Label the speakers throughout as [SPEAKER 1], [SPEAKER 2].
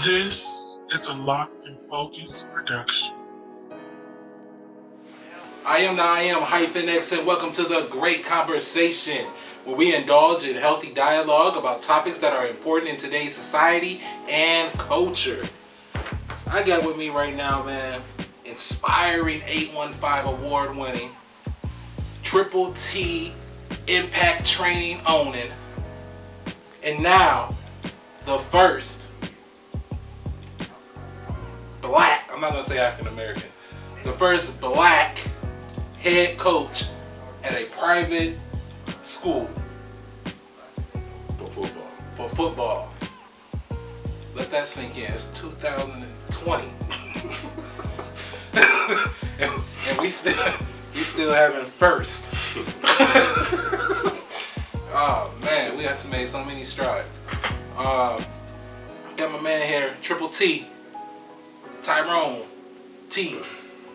[SPEAKER 1] This is a Locked and Focused production.
[SPEAKER 2] I am hyphen X, and welcome to the Great Conversation, where we indulge in healthy dialogue about topics that are important in today's society and culture. I got with me right now, man, inspiring 815 award winning, Triple T impact training owning, and now the first black, I'm not going to say African American, the first black head coach at a private school for football. Let that sink in. It's 2020. and we still having first. Oh man, we have made so many strides. Got my man here, Triple T, Tyrone T.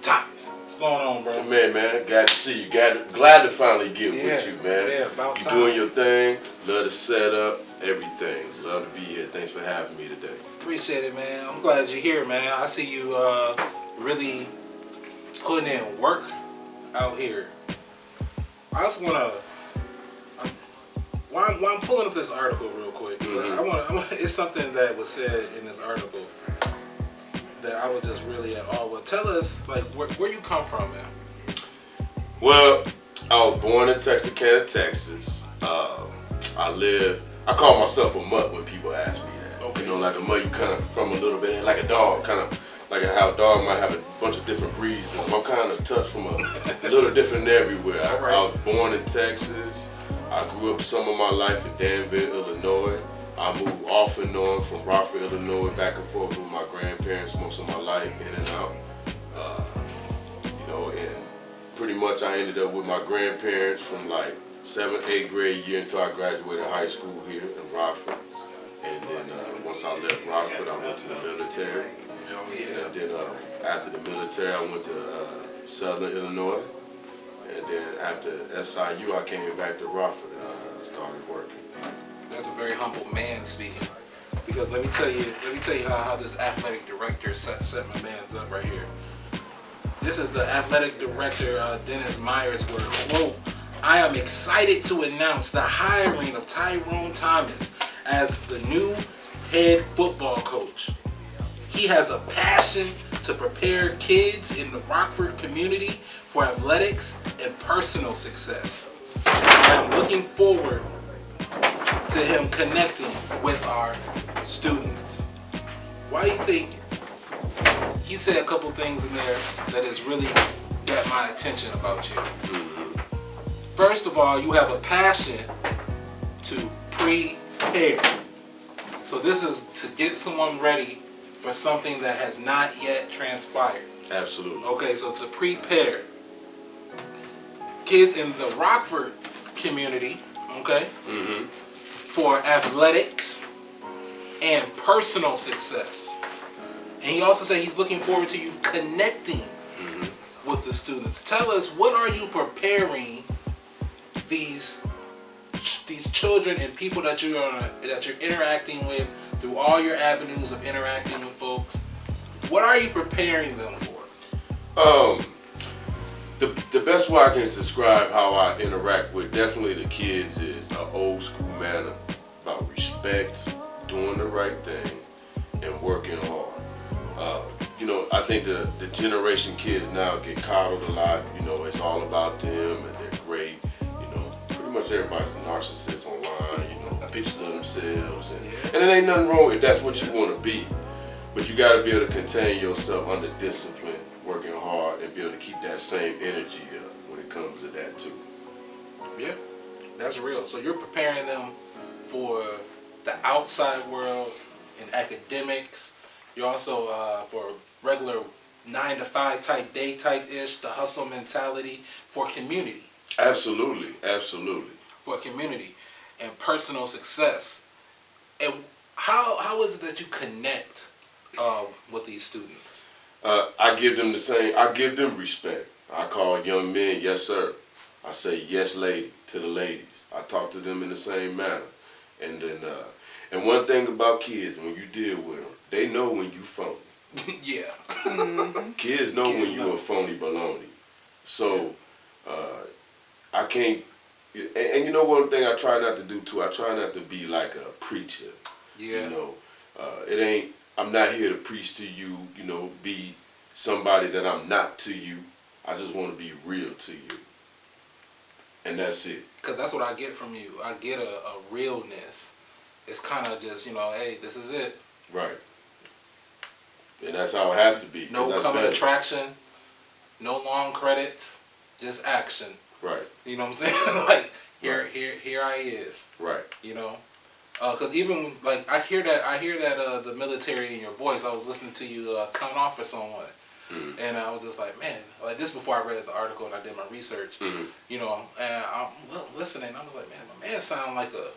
[SPEAKER 2] Thomas. What's going on, bro?
[SPEAKER 3] Man, glad to see you. Glad to finally get with you, man.
[SPEAKER 2] Yeah, about
[SPEAKER 3] you
[SPEAKER 2] time.
[SPEAKER 3] doing your thing. Love the setup, everything. Love to be here. Thanks for having me today.
[SPEAKER 2] Appreciate it, man. I'm glad you're here, man. I see you really putting in work out here. I just wanna, while I'm pulling up this article real quick, it's something that was said in this article that I was just really at awe with. Tell us, like, where you come from, man.
[SPEAKER 3] Well, I was born in Texarkana, Texas. I call myself a mutt when people ask me that.
[SPEAKER 2] Okay.
[SPEAKER 3] You know, like a mutt, you kind of from a little bit, like a dog, kind of like how a dog might have a bunch of different breeds. And I'm kind of touched from a little different everywhere.
[SPEAKER 2] Right.
[SPEAKER 3] I was born in Texas. I grew up some of my life in Danville, Illinois. I moved off and on from Rockford, Illinois, back and forth with my grandparents most of my life, in and out. And pretty much I ended up with my grandparents from like 7th, 8th grade year until I graduated high school here in Rockford. And then once I left Rockford, I went to the military.
[SPEAKER 2] Oh, yeah.
[SPEAKER 3] And then after the military, I went to Southern Illinois. And then after SIU, I came back to Rockford and started working.
[SPEAKER 2] That's a very humble man speaking. Because let me tell you how this athletic director set my man's up right here. This is the athletic director, Dennis Myers' word. Quote, "I am excited to announce the hiring of Tyrone Thomas as the new head football coach. He has a passion to prepare kids in the Rockford community for athletics and personal success. I'm looking forward to him connecting with our students." Why do you think he said a couple things in there that has really got my attention about you?
[SPEAKER 3] Mm-hmm.
[SPEAKER 2] First of all, you have a passion to prepare. So this is to get someone ready for something that has not yet transpired.
[SPEAKER 3] Absolutely.
[SPEAKER 2] Okay, so to prepare kids in the Rockford community, okay,
[SPEAKER 3] Mm-hmm.
[SPEAKER 2] for athletics and personal success. And he also said he's looking forward to you connecting with the students. Tell us, what are you preparing these children and people that you're interacting with through all your avenues of interacting with folks? What are you preparing them for?
[SPEAKER 3] The best way I can describe how I interact with definitely the kids is an old school manner about respect, doing the right thing, and working hard. I think the generation kids now get coddled a lot. It's all about them and they're great. Pretty much everybody's a narcissist online. Pictures of themselves, and it ain't nothing wrong if that's what you want to be. But you got to be able to contain yourself under discipline, working hard, and be able to keep that same energy up when it comes to that too.
[SPEAKER 2] Yeah, that's real. So you're preparing them for the outside world in academics. You're also for regular 9-to-5 type day type ish, the hustle mentality for community.
[SPEAKER 3] Absolutely.
[SPEAKER 2] For community and personal success. And how is it that you connect with these students?
[SPEAKER 3] I give them I give them respect. I call young men, yes sir. I say yes lady to the ladies. I talk to them in the same manner. And then And one thing about kids, when you deal with them, they know when you phony.
[SPEAKER 2] Yeah.
[SPEAKER 3] Kids know when you a phony baloney. So, I can't. And you know one thing I try not to do too. I try not to be like a preacher.
[SPEAKER 2] Yeah.
[SPEAKER 3] You know, it ain't. I'm not here to preach to you. You know, be somebody that I'm not to you. I just want to be real to you, and that's it.
[SPEAKER 2] Cause that's what I get from you. I get a realness. It's kind of just, you know, hey, this is it.
[SPEAKER 3] Right. And that's how it has to be.
[SPEAKER 2] No
[SPEAKER 3] that's
[SPEAKER 2] coming
[SPEAKER 3] better.
[SPEAKER 2] attraction. No long credits. Just action.
[SPEAKER 3] Right.
[SPEAKER 2] You know what I'm saying? Like here,
[SPEAKER 3] Right.
[SPEAKER 2] here I is.
[SPEAKER 3] Right.
[SPEAKER 2] You know, cause even like I hear that the military in your voice. I was listening to you count off for someone, and I was just like, man, like this before I read the article and I did my research. You know, and I'm listening. I was like, man, my man sound like a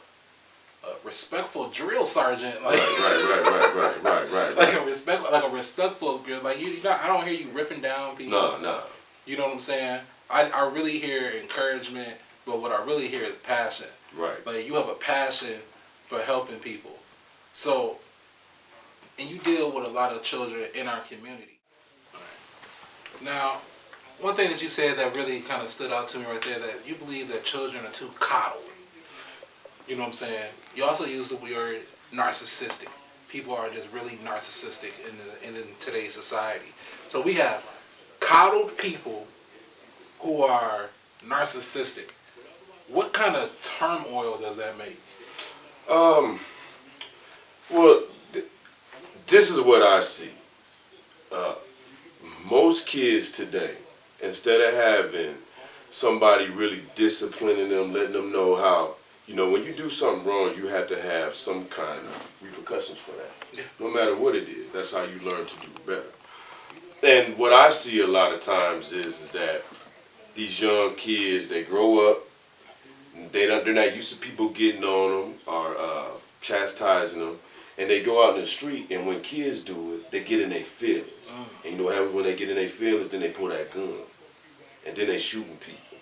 [SPEAKER 2] respectful drill sergeant. Like
[SPEAKER 3] Right.
[SPEAKER 2] like a respectful girl. Like you know, I don't hear you ripping down people.
[SPEAKER 3] No.
[SPEAKER 2] You know what I'm saying? I really hear encouragement, but what I really hear is passion.
[SPEAKER 3] Right.
[SPEAKER 2] Like you have a passion for helping people. So, and you deal with a lot of children in our community. Now, one thing that you said that really kind of stood out to me right there, that you believe that children are too coddled. You know what I'm saying? You also use the word narcissistic. People are just really narcissistic in today's society. So we have coddled people who are narcissistic. What kind of turmoil does that make?
[SPEAKER 3] Well, this is what I see. Most kids today, instead of having somebody really disciplining them, letting them know how, you know, when you do something wrong, you have to have some kind of repercussions for that.
[SPEAKER 2] Yeah.
[SPEAKER 3] No matter what it is, that's how you learn to do better. And what I see a lot of times is that these young kids, they grow up, they're not used to people getting on them or chastising them, and they go out in the street, and when kids do it, they get in their feelings. And you know what happens when they get in their feelings? Then they pull that gun, and then they shooting people.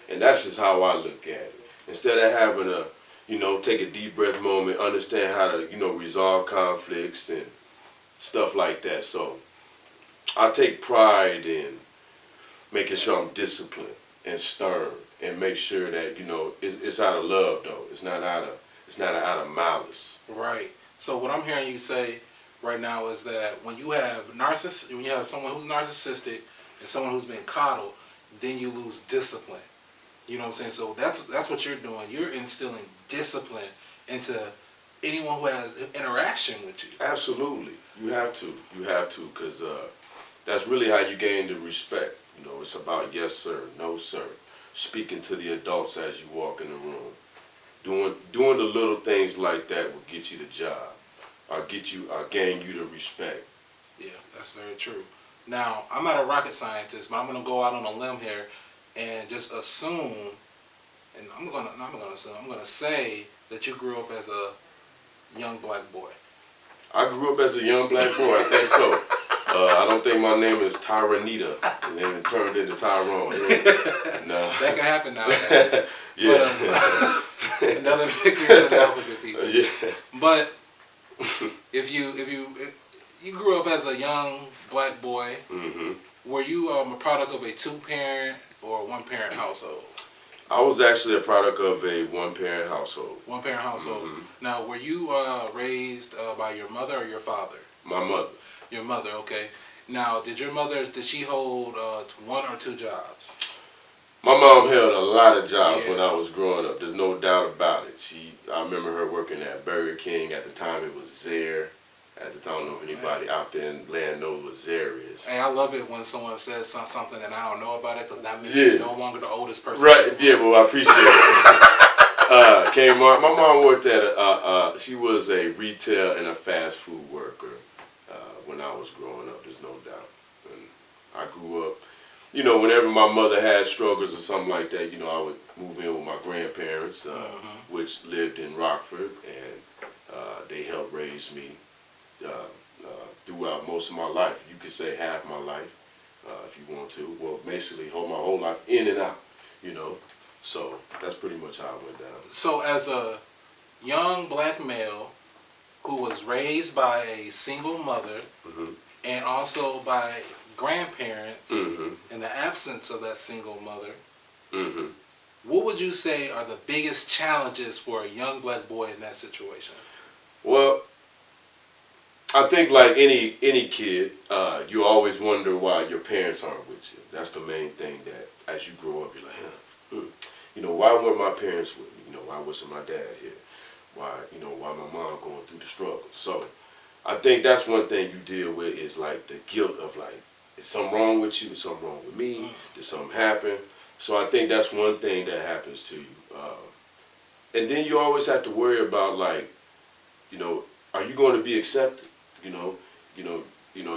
[SPEAKER 3] And that's just how I look at it. Instead of having a, you know, take a deep breath moment, understand how to, you know, resolve conflicts and stuff like that. So I take pride in making sure I'm disciplined and stern, and make sure that, you know, it's out of love though. It's not out of malice.
[SPEAKER 2] Right. So what I'm hearing you say right now is that when you have someone who's narcissistic and someone who's been coddled, then you lose discipline. You know what I'm saying? So that's what you're doing. You're instilling discipline into anyone who has interaction with you.
[SPEAKER 3] Absolutely. You have to, because that's really how you gain the respect. You know, it's about yes sir, no sir, speaking to the adults as you walk in the room. Doing the little things like that will get you the job, or gain you the respect.
[SPEAKER 2] Yeah, that's very true. Now, I'm not a rocket scientist, but I'm gonna go out on a limb here and just assume, and I'm gonna say that you grew up as a young black boy.
[SPEAKER 3] I grew up as a young black boy. I think so. I don't think my name is Tyronita, and then it turned into Tyrone. No.
[SPEAKER 2] That can happen nowadays.
[SPEAKER 3] Yeah.
[SPEAKER 2] But, another victory of the alphabet people.
[SPEAKER 3] Yeah.
[SPEAKER 2] But if you grew up as a young black boy, were you a product of a 2-parent or 1-parent household?
[SPEAKER 3] I was actually a product of a 1-parent household.
[SPEAKER 2] 1-parent household. Now, were you raised by your mother or your father?
[SPEAKER 3] My mother.
[SPEAKER 2] Your mother, okay. Now, did she hold 1 or 2 jobs?
[SPEAKER 3] My mom held a lot of jobs when I was growing up. There's no doubt about it. I remember her working at Burger King. At the time, it was Zare. At the time, I don't know if anybody out there in land knows what Zare is.
[SPEAKER 2] Hey, I love it when someone says something and I don't know about it, because that means you're no longer the oldest person.
[SPEAKER 3] Right, yeah, well, I appreciate it. Kmart. My mom worked at she was a retail and a fast food worker when I was growing up, there's no doubt. And I grew up, you know, whenever my mother had struggles or something like that, you know, I would move in with my grandparents, which lived in Rockford, and they helped raise me throughout most of my life. You could say half my life, if you want to. Well, basically, my whole life in and out, you know. So that's pretty much how it went down.
[SPEAKER 2] So as a young black male who was raised by a single mother and also by grandparents in the absence of that single mother, what would you say are the biggest challenges for a young black boy in that situation?
[SPEAKER 3] Well, I think like any kid, you always wonder why your parents aren't with you. That's the main thing that as you grow up, you're like, you know, why weren't my parents with me? You know, why wasn't my dad here? Why, you know, why my mom going through the struggle? So I think that's one thing you deal with is like the guilt of like, is something wrong with you? Is something wrong with me? Did something happen? So I think that's one thing that happens to you. And then you always have to worry about like, you know, are you going to be accepted?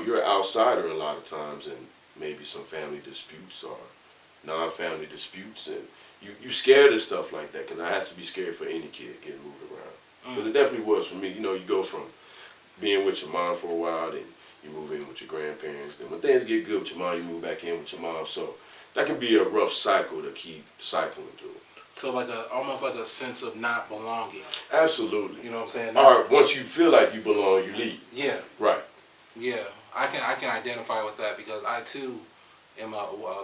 [SPEAKER 3] You're an outsider a lot of times, and maybe some family disputes or non-family disputes, and you scared of stuff like that, because I has to be scared for any kid getting moved around. Because it definitely was for me. You know, you go from being with your mom for a while, then you move in with your grandparents. Then when things get good with your mom, you move back in with your mom. So that can be a rough cycle to keep cycling through.
[SPEAKER 2] So like almost like a sense of not belonging.
[SPEAKER 3] Absolutely.
[SPEAKER 2] You know what I'm saying?
[SPEAKER 3] Or once you feel like you belong, you leave.
[SPEAKER 2] Yeah.
[SPEAKER 3] Right.
[SPEAKER 2] Yeah. I can identify with that because I too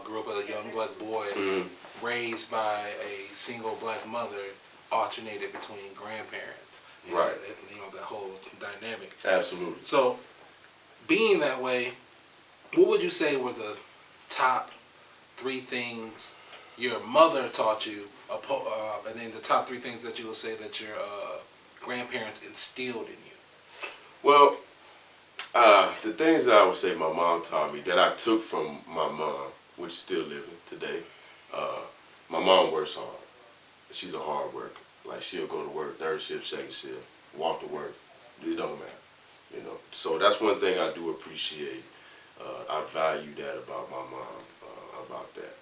[SPEAKER 2] grew up as a young black boy raised by a single black mother, alternated between grandparents.
[SPEAKER 3] Right.
[SPEAKER 2] You know, that whole dynamic.
[SPEAKER 3] Absolutely.
[SPEAKER 2] So, being that way, what would you say were the top 3 things your mother taught you, and then the top 3 things that you would say that your grandparents instilled in you?
[SPEAKER 3] Well, the things that I would say my mom taught me that I took from my mom, which is still living today, my mom works hard. She's a hard worker. Like, she'll go to work, 3rd shift, 2nd shift, walk to work. It don't matter, you know. So that's one thing I do appreciate. I value that about my mom, about that.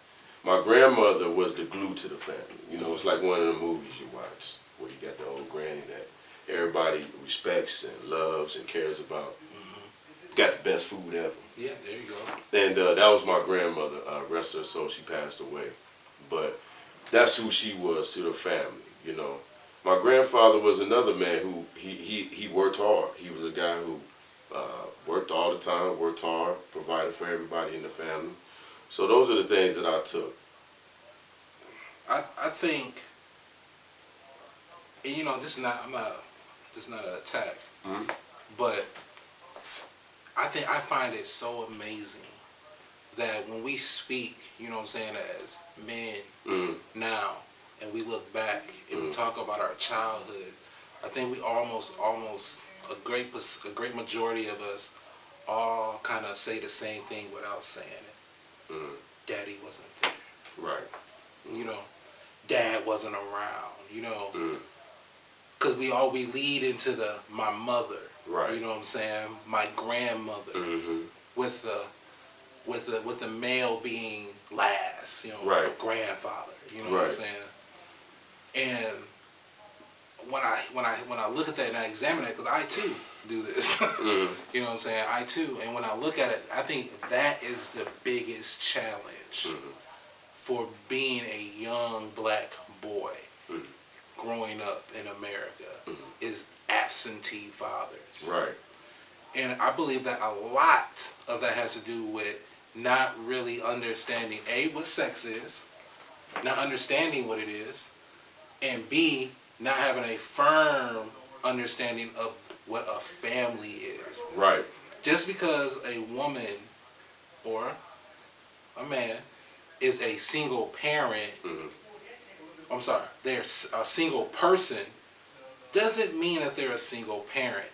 [SPEAKER 3] My grandmother was the glue to the family. You know, it's like one of the movies you watch where you got the old granny that everybody respects and loves and cares about. Got the best food ever.
[SPEAKER 2] Yeah, there you go.
[SPEAKER 3] And that was my grandmother. Rest her soul, she passed away. But that's who she was to the family, you know. My grandfather was another man who, he worked hard. He was a guy who worked all the time, worked hard, provided for everybody in the family. So those are the things that I took.
[SPEAKER 2] I think, and you know, this is not an attack, but I find it so amazing that when we speak, you know what I'm saying, as men now, and we look back and we talk about our childhood, I think we almost a great majority of us all kind of say the same thing without saying it. Daddy wasn't there.
[SPEAKER 3] Right.
[SPEAKER 2] You know, Dad wasn't around. You know, because we lead into my mother.
[SPEAKER 3] Right.
[SPEAKER 2] You know what I'm saying? My grandmother, with the male being last. You know,
[SPEAKER 3] right.
[SPEAKER 2] Grandfather. You know
[SPEAKER 3] right.
[SPEAKER 2] what I'm saying? And when I look at that and I examine it, because I too do this. You know what I'm saying? I too. And when I look at it, I think that is the biggest challenge for being a young black boy growing up in America is absentee fathers.
[SPEAKER 3] Right.
[SPEAKER 2] And I believe that a lot of that has to do with not really understanding A, what sex is, not understanding what it is, and B, not having a firm understanding of what a family is.
[SPEAKER 3] Right.
[SPEAKER 2] Just because a woman or a man is a single parent, I'm sorry, they're a single person, doesn't mean that they're a single parent.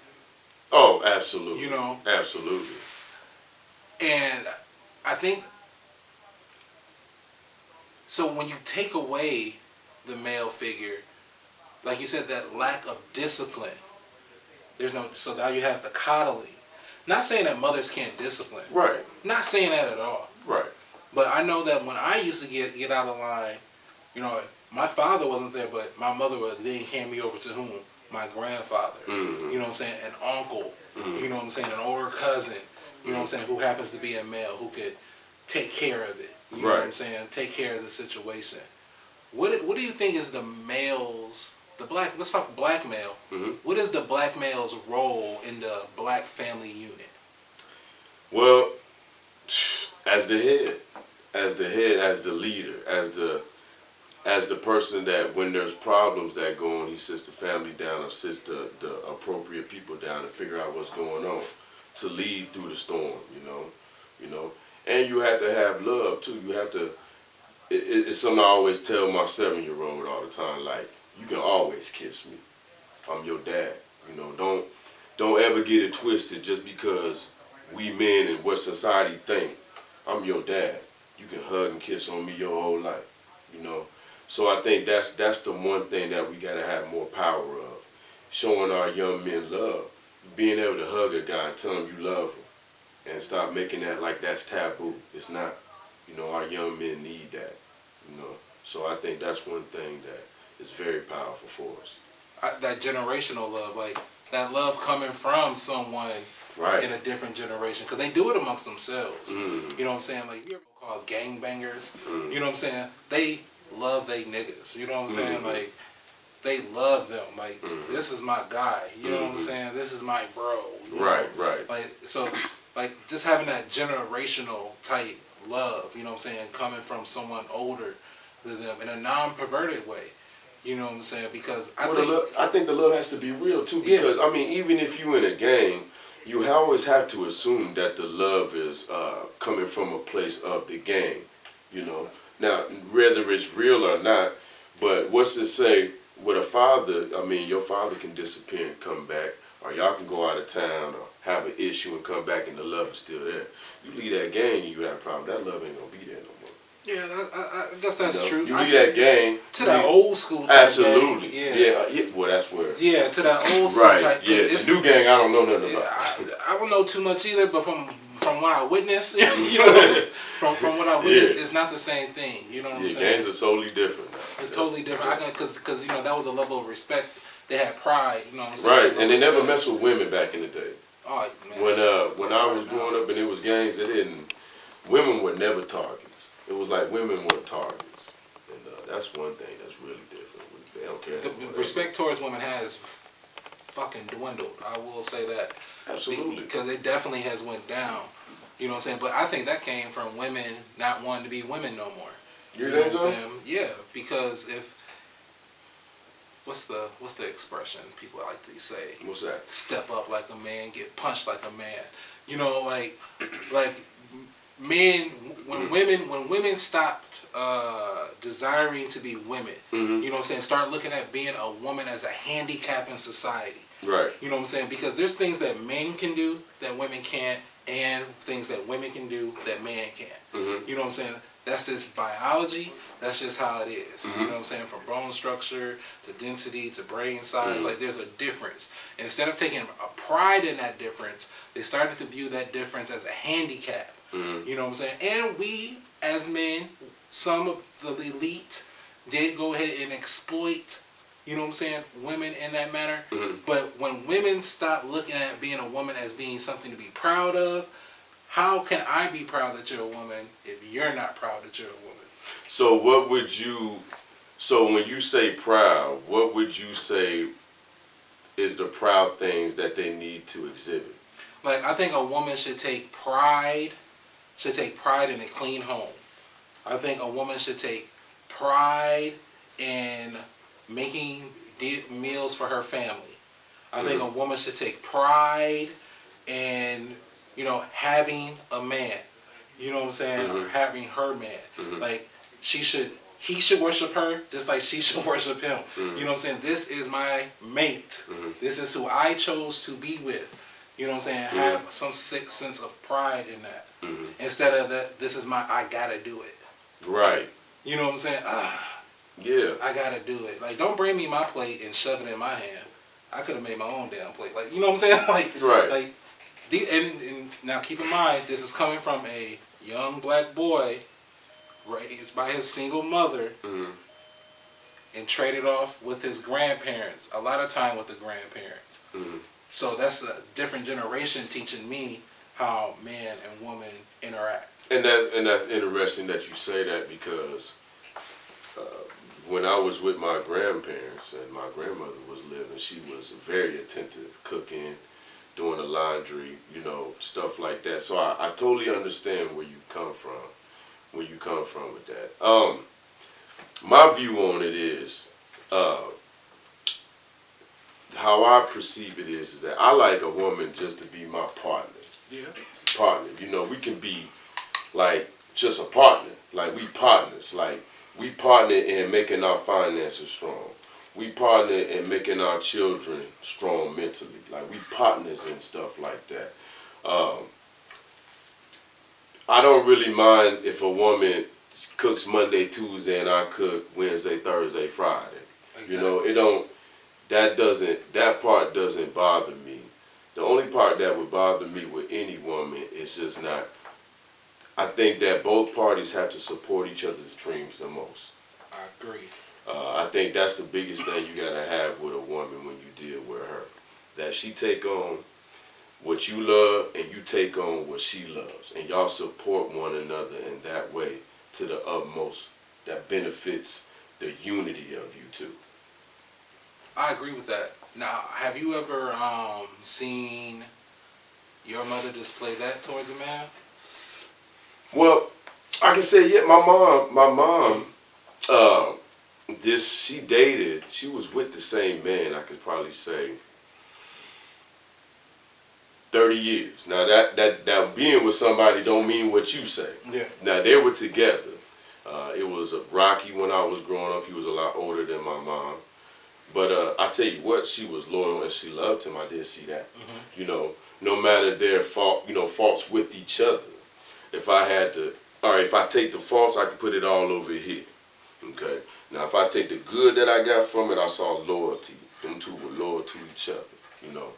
[SPEAKER 3] Oh, absolutely.
[SPEAKER 2] You know?
[SPEAKER 3] Absolutely.
[SPEAKER 2] And I think, so when you take away the male figure, like you said, that lack of discipline, so now you have the coddling. Not saying that mothers can't discipline.
[SPEAKER 3] Right.
[SPEAKER 2] Not saying that at all.
[SPEAKER 3] Right.
[SPEAKER 2] But I know that when I used to get out of line, you know, my father wasn't there, but my mother would then hand me over to whom? My grandfather. You know what I'm saying? An uncle. You know what I'm saying? An older cousin. You know what I'm saying? Who happens to be a male who could take care of it. You know what I'm saying? Take care of the situation. What do you think is the male's let's talk black male.
[SPEAKER 3] Mm-hmm.
[SPEAKER 2] What is the black male's role in the black family unit?
[SPEAKER 3] Well, as the head, as the leader, as the person that when there's problems that go on, he sits the family down or sits the appropriate people down and figure out what's going on to lead through the storm, you know. And you have to have love too. You have to. It's something I always tell my 7-year-old all the time. Like, you can always kiss me. I'm your dad. You know, don't ever get it twisted just because we men and what society think. I'm your dad. You can hug and kiss on me your whole life. You know. So I think that's the one thing that we gotta have more power of. Showing our young men love. Being able to hug a guy and tell him you love him. And stop making that like that's taboo. It's not. You know, our young men need that. You know. So I think that's one thing that is very powerful for us.
[SPEAKER 2] That generational love, like that love coming from someone
[SPEAKER 3] Right.
[SPEAKER 2] in a different generation, because they do it amongst themselves.
[SPEAKER 3] Mm.
[SPEAKER 2] You know what I'm saying? Like, you ever called gangbangers?
[SPEAKER 3] Mm.
[SPEAKER 2] You know what I'm saying? They love they niggas. You know what I'm saying?
[SPEAKER 3] Mm-hmm.
[SPEAKER 2] Like, they love them. Like,
[SPEAKER 3] Mm-hmm.
[SPEAKER 2] this is my guy. You know what I'm
[SPEAKER 3] Mm-hmm.
[SPEAKER 2] saying? This is my bro. You
[SPEAKER 3] Right,
[SPEAKER 2] know?
[SPEAKER 3] right.
[SPEAKER 2] Like, so, like, just having that generational type love, you know what I'm saying, coming from someone older than them in a non-perverted way. You know what I'm saying? Because
[SPEAKER 3] I think the love has to be real too, because I mean, even if you in a gang, you always have to assume that the love is coming from a place of the gang. You know, now whether it's real or not, but what's it say with a father? I mean, your father can disappear and come back, or y'all can go out of town or have an issue and come back, and the love is still there. You leave that gang, and you have a problem. That love ain't gonna be there no more.
[SPEAKER 2] yeah, I guess that's true.
[SPEAKER 3] You leave that gang
[SPEAKER 2] to that old school type
[SPEAKER 3] absolutely.
[SPEAKER 2] gang.
[SPEAKER 3] Yeah. Well, that's where.
[SPEAKER 2] Yeah, to that old school
[SPEAKER 3] Right.
[SPEAKER 2] type.
[SPEAKER 3] Yeah. The new gang, I don't know nothing about.
[SPEAKER 2] I don't know too much either, but from what I witnessed, you know, from what I witnessed, it's not the same thing. You know what I'm saying?
[SPEAKER 3] Gangs are totally different now.
[SPEAKER 2] It's totally different. Because you know, that was a level of respect. They had pride. You know what I'm saying?
[SPEAKER 3] Right, and they never messed with women back in the day.
[SPEAKER 2] Oh man.
[SPEAKER 3] When I was growing up and it was gangs, women were never targets. It was like women were targets, and that's one thing that's really different. They don't care.
[SPEAKER 2] The respect towards women has fucking dwindled. I will say that.
[SPEAKER 3] Absolutely.
[SPEAKER 2] Because it definitely has went down. You know what I'm saying? But I think that came from women not wanting to be women no more.
[SPEAKER 3] You
[SPEAKER 2] know
[SPEAKER 3] think
[SPEAKER 2] what
[SPEAKER 3] so?
[SPEAKER 2] I'm saying? Yeah, because what's the expression people like to say?
[SPEAKER 3] What's that?
[SPEAKER 2] Step up like a man, get punched like a man. You know, like men when women stopped desiring to be women.
[SPEAKER 3] Mm-hmm.
[SPEAKER 2] You know what I'm saying? Start looking at being a woman as a handicap in society.
[SPEAKER 3] Right.
[SPEAKER 2] You know what I'm saying? Because there's things that men can do that women can't, and things that women can do that men can't.
[SPEAKER 3] Mm-hmm.
[SPEAKER 2] You know what I'm saying? That's just biology. That's just how it is.
[SPEAKER 3] Mm-hmm.
[SPEAKER 2] You know what I'm saying? From bone structure to density to brain size,
[SPEAKER 3] Mm-hmm.
[SPEAKER 2] like there's a difference. Instead of taking a pride in that difference, they started to view that difference as a handicap.
[SPEAKER 3] Mm-hmm.
[SPEAKER 2] You know what I'm saying? And we, as men, some of the elite did go ahead and exploit, you know what I'm saying, women in that manner.
[SPEAKER 3] Mm-hmm.
[SPEAKER 2] But when women stop looking at being a woman as being something to be proud of, how can I be proud that you're a woman if you're not proud that you're a woman?
[SPEAKER 3] So when you say proud, what would you say is the proud things that they need to exhibit?
[SPEAKER 2] Like, I think a woman should take pride in a clean home. I think a woman should take pride in making meals for her family. I think a woman should take pride in, you know, having a man. You know what I'm saying? Or having her man. Like, he should worship her just like she should worship him. You know what I'm saying? This is my mate. This is who I chose to be with. You know what I'm saying? Have some sick sense of pride in that. Instead of that, this is my, I gotta do it.
[SPEAKER 3] Right.
[SPEAKER 2] You know what I'm saying?
[SPEAKER 3] Yeah.
[SPEAKER 2] I gotta do it. Like, don't bring me my plate and shove it in my hand. I could have made my own damn plate. Like, you know what I'm saying? Like,
[SPEAKER 3] Right.
[SPEAKER 2] Like, and now keep in mind, this is coming from a young black boy raised by his single mother and traded off with his grandparents. A lot of time with the grandparents. So that's a different generation teaching me how man and woman interact.
[SPEAKER 3] And that's interesting that you say that, because when I was with my grandparents and my grandmother was living, she was very attentive, cooking, doing the laundry, you know, stuff like that. So I totally understand where you come from, with that. My view on it is, how I perceive it is that I like a woman just to be my partner.
[SPEAKER 2] Yeah.
[SPEAKER 3] Partner. You know, we can be like just a partner. Like we partners. Like we partner in making our finances strong. We partner in making our children strong mentally. Like we partners in stuff like that. I don't really mind if a woman cooks Monday, Tuesday, and I cook Wednesday, Thursday, Friday. Exactly. You know, it don't. That part doesn't bother me. The only part that would bother me with any woman is just not. I think that both parties have to support each other's dreams the most.
[SPEAKER 2] I agree.
[SPEAKER 3] I think that's the biggest thing you gotta have with a woman when you deal with her. That she take on what you love and you take on what she loves. And y'all support one another in that way to the utmost that benefits the unity of you two.
[SPEAKER 2] I agree with that. Now, have you ever seen your mother display that towards a man?
[SPEAKER 3] Well, I can say, yeah, my mom, she was with the same man, I could probably say 30 years. Now that being with somebody don't mean what you say.
[SPEAKER 2] Yeah.
[SPEAKER 3] Now they were together. It was rocky when I was growing up. He was a lot older than my mom. But I tell you what, she was loyal and she loved him. I did see that. Mm-hmm. You know, no matter their faults with each other. If I take the faults, I can put it all over here. Okay. Now, if I take the good that I got from it, I saw loyalty. Them two were loyal to each other. You know,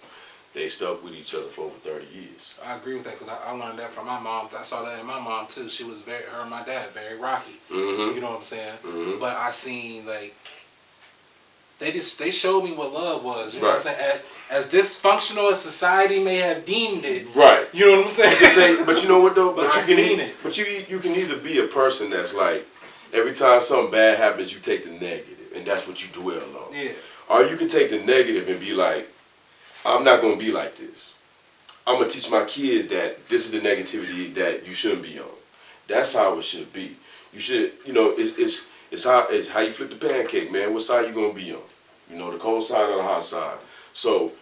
[SPEAKER 3] they stuck with each other for over 30 years.
[SPEAKER 2] I agree with that because I learned that from my mom. I saw that in my mom too. She was her and my dad, very rocky. Mm-hmm. You know what I'm saying? Mm-hmm. But I seen like. They showed me what love was. You know what I'm saying? As dysfunctional as society may have deemed it. Right. You know what I'm saying?
[SPEAKER 3] But you know what though?
[SPEAKER 2] But you
[SPEAKER 3] can either be a person that's like, every time something bad happens, you take the negative, and that's what you dwell on. Yeah. Or you can take the negative and be like, I'm not gonna be like this. I'm gonna teach my kids that this is the negativity that you shouldn't be on. That's how it should be. You should, you know, it's how you flip the pancake, man. What side you gonna be on? You know, the cold side or the hot side. So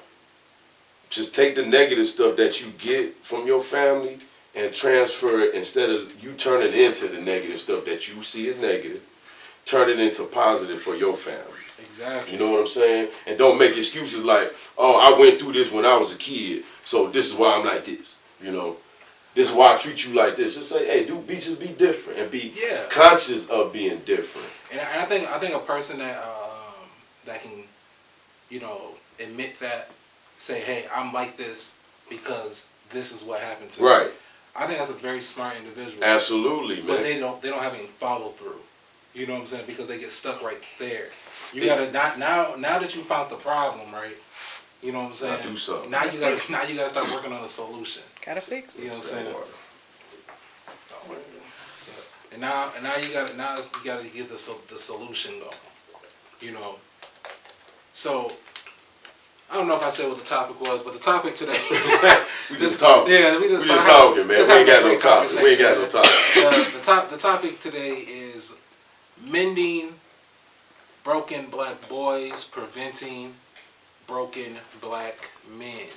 [SPEAKER 3] just take the negative stuff that you get from your family and transfer it, instead of you turning into the negative stuff that you see as negative, turn it into positive for your family. Exactly. You know what I'm saying? And don't make excuses like, oh, I went through this when I was a kid, so this is why I'm like this. You know, this is why I treat you like this. Just say, hey, just be different and be conscious of being different.
[SPEAKER 2] And I think a person that can, you know, admit that, say, hey, I'm like this because this is what happened to me. Right. I think that's a very smart individual.
[SPEAKER 3] Absolutely, man.
[SPEAKER 2] But they don't have any follow through. You know what I'm saying? Because they get stuck right there. You gotta now that you found the problem, right? You know what I'm saying?
[SPEAKER 3] Do something.
[SPEAKER 2] Now you gotta start working on a solution.
[SPEAKER 4] Gotta fix it.
[SPEAKER 2] You know what I'm saying? And now you gotta get the solution going. You know. So I don't know if I said what the topic was, but the topic today.
[SPEAKER 3] We just talking.
[SPEAKER 2] Yeah, we just
[SPEAKER 3] talking, man. We ain't got no topic. We ain't got no topic.
[SPEAKER 2] The topic today is mending broken black boys, preventing broken black men.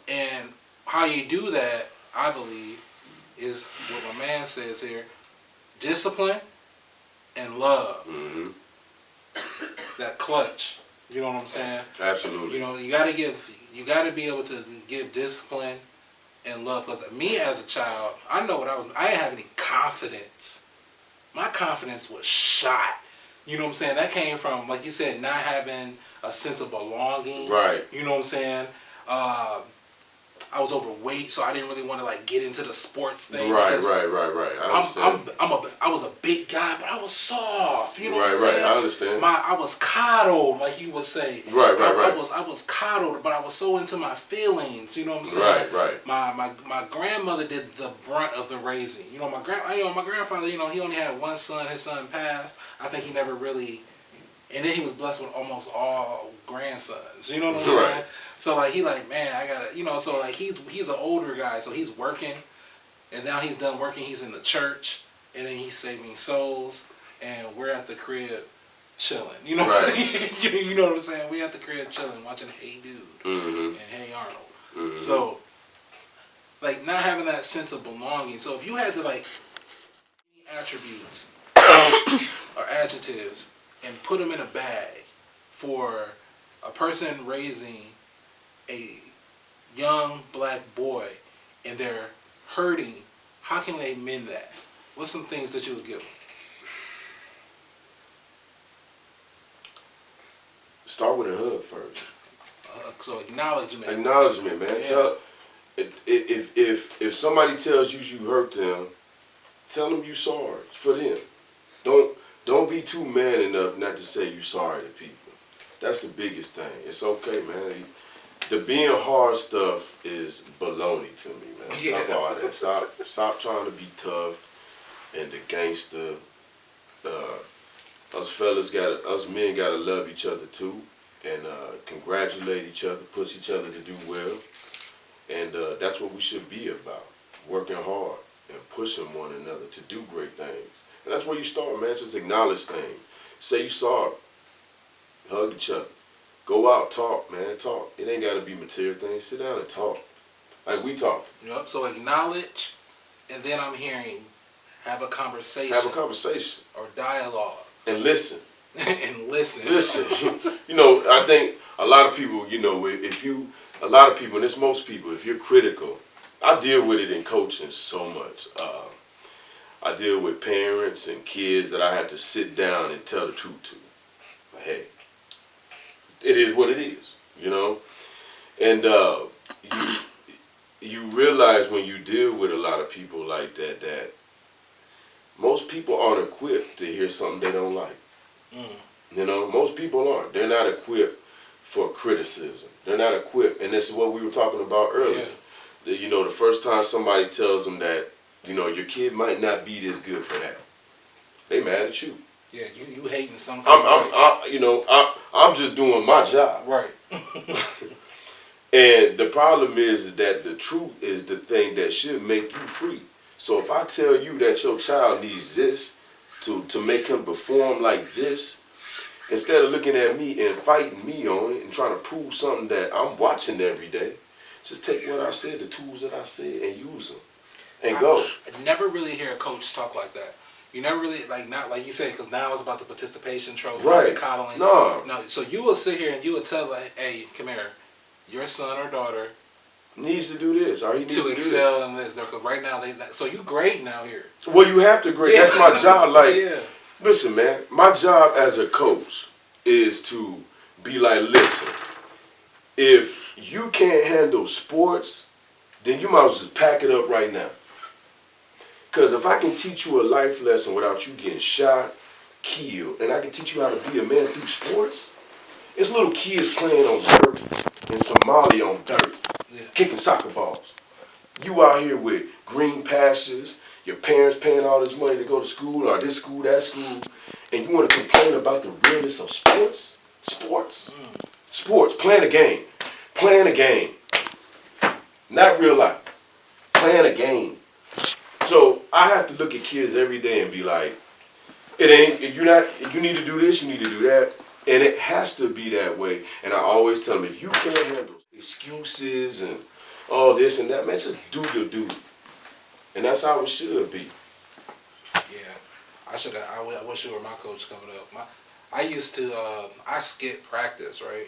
[SPEAKER 2] And how you do that, I believe, is what my man says here: discipline and love. Mm-hmm. That clutch. You know what I'm saying?
[SPEAKER 3] Absolutely.
[SPEAKER 2] You know, you gotta be able to give discipline and love. Because me as a child, I know I didn't have any confidence. My confidence was shot. You know what I'm saying? That came from, like you said, not having a sense of belonging.
[SPEAKER 3] Right.
[SPEAKER 2] You know what I'm saying? I I was overweight, so I didn't really want to like get into the sports thing.
[SPEAKER 3] Right. I understand.
[SPEAKER 2] I was a big guy, but I was soft. You know what I'm
[SPEAKER 3] Right.
[SPEAKER 2] saying?
[SPEAKER 3] I understand.
[SPEAKER 2] I was coddled, like you would say.
[SPEAKER 3] Right.
[SPEAKER 2] I was coddled, but I was so into my feelings. You know what I'm saying?
[SPEAKER 3] Right.
[SPEAKER 2] My grandmother did the brunt of the raising. You know, my grandfather. You know, he only had one son. His son passed. I think he never really. And then he was blessed with almost all grandsons. You know what I'm saying?
[SPEAKER 3] Right.
[SPEAKER 2] So like he like, man, I gotta, you know. So like he's an older guy, so he's working, and now he's done working. He's in the church, and then he's saving souls, and we're at the crib chilling. You know,
[SPEAKER 3] right.
[SPEAKER 2] you know what I'm saying? We at the crib chilling, watching Hey Dude and Hey Arnold. So like not having that sense of belonging. So if you had to like attributes or adjectives and put them in a bag for a person raising a young black boy and they're hurting, how can they mend that? What's some things that you would give them?
[SPEAKER 3] Start with a hug first.
[SPEAKER 2] So acknowledgement.
[SPEAKER 3] Acknowledgement, man.
[SPEAKER 2] Yeah.
[SPEAKER 3] If somebody tells you hurt them, tell them you sorry for them. Don't be too man enough not to say you sorry to people. That's the biggest thing. It's okay, man. The being hard stuff is baloney to me, man.
[SPEAKER 2] Yeah.
[SPEAKER 3] Stop all that. Stop trying to be tough and the gangster. Us men gotta love each other too, and congratulate each other, push each other to do well, and that's what we should be about. Working hard and pushing one another to do great things. And that's where you start, man. Just acknowledge things. Say you sorry. Hug each other. Go out, talk, man. Talk. It ain't got to be material things. Sit down and talk. Like we talk.
[SPEAKER 2] Yep. So acknowledge, and then I'm hearing have a conversation.
[SPEAKER 3] Have a conversation.
[SPEAKER 2] Or dialogue.
[SPEAKER 3] And listen.
[SPEAKER 2] And listen.
[SPEAKER 3] Listen. You know, I think a lot of people, you know, and it's most people, if you're critical, I deal with it in coaching so much. I deal with parents and kids that I have to sit down and tell the truth to. Like, hey, it is what it is, you know? And you realize when you deal with a lot of people like that most people aren't equipped to hear something they don't like. You know, most people aren't. They're not equipped for criticism. They're not equipped. And this is what we were talking about earlier. Yeah. You know, the first time somebody tells them that, you know, your kid might not be this good for that, they mad at you.
[SPEAKER 2] Yeah, you hating something.
[SPEAKER 3] I'm just doing my job.
[SPEAKER 2] Right.
[SPEAKER 3] And the problem is that the truth is the thing that should make you free. So if I tell you that your child needs this to make him perform like this, instead of looking at me and fighting me on it and trying to prove something that I'm watching every day, just take what I said, the tools that I said, and use them. And go.
[SPEAKER 2] I never really hear a coach talk like that. You never really, not like you said, because now it's about the participation trophy,
[SPEAKER 3] right.
[SPEAKER 2] The coddling.
[SPEAKER 3] No.
[SPEAKER 2] So you will sit here and you will tell, like, hey, come here, your son or daughter
[SPEAKER 3] needs to do this, or he needs to
[SPEAKER 2] excel in this. Because right now, so you grade now here.
[SPEAKER 3] Well, you have to grade. Yeah. That's my job. Like,
[SPEAKER 2] yeah.
[SPEAKER 3] Listen, man, my job as a coach is to be like, listen, if you can't handle sports, then you might as well just pack it up right now. Because if I can teach you a life lesson without you getting shot, killed, and I can teach you how to be a man through sports, it's little kids playing on dirt in Somalia on dirt, kicking soccer balls. You out here with green pastures, your parents paying all this money to go to school or this school, that school, and you want to complain about the realness of sports? Sports, playing a game. Playing a game. Not real life. Playing a game. So I have to look at kids every day and be like, you need to do this, you need to do that. And it has to be that way. And I always tell them, if you can't handle excuses and all this and that, man, just do your duty. And that's how it should be.
[SPEAKER 2] Yeah. I wish you were my coach coming up. I used to, I skipped practice, right?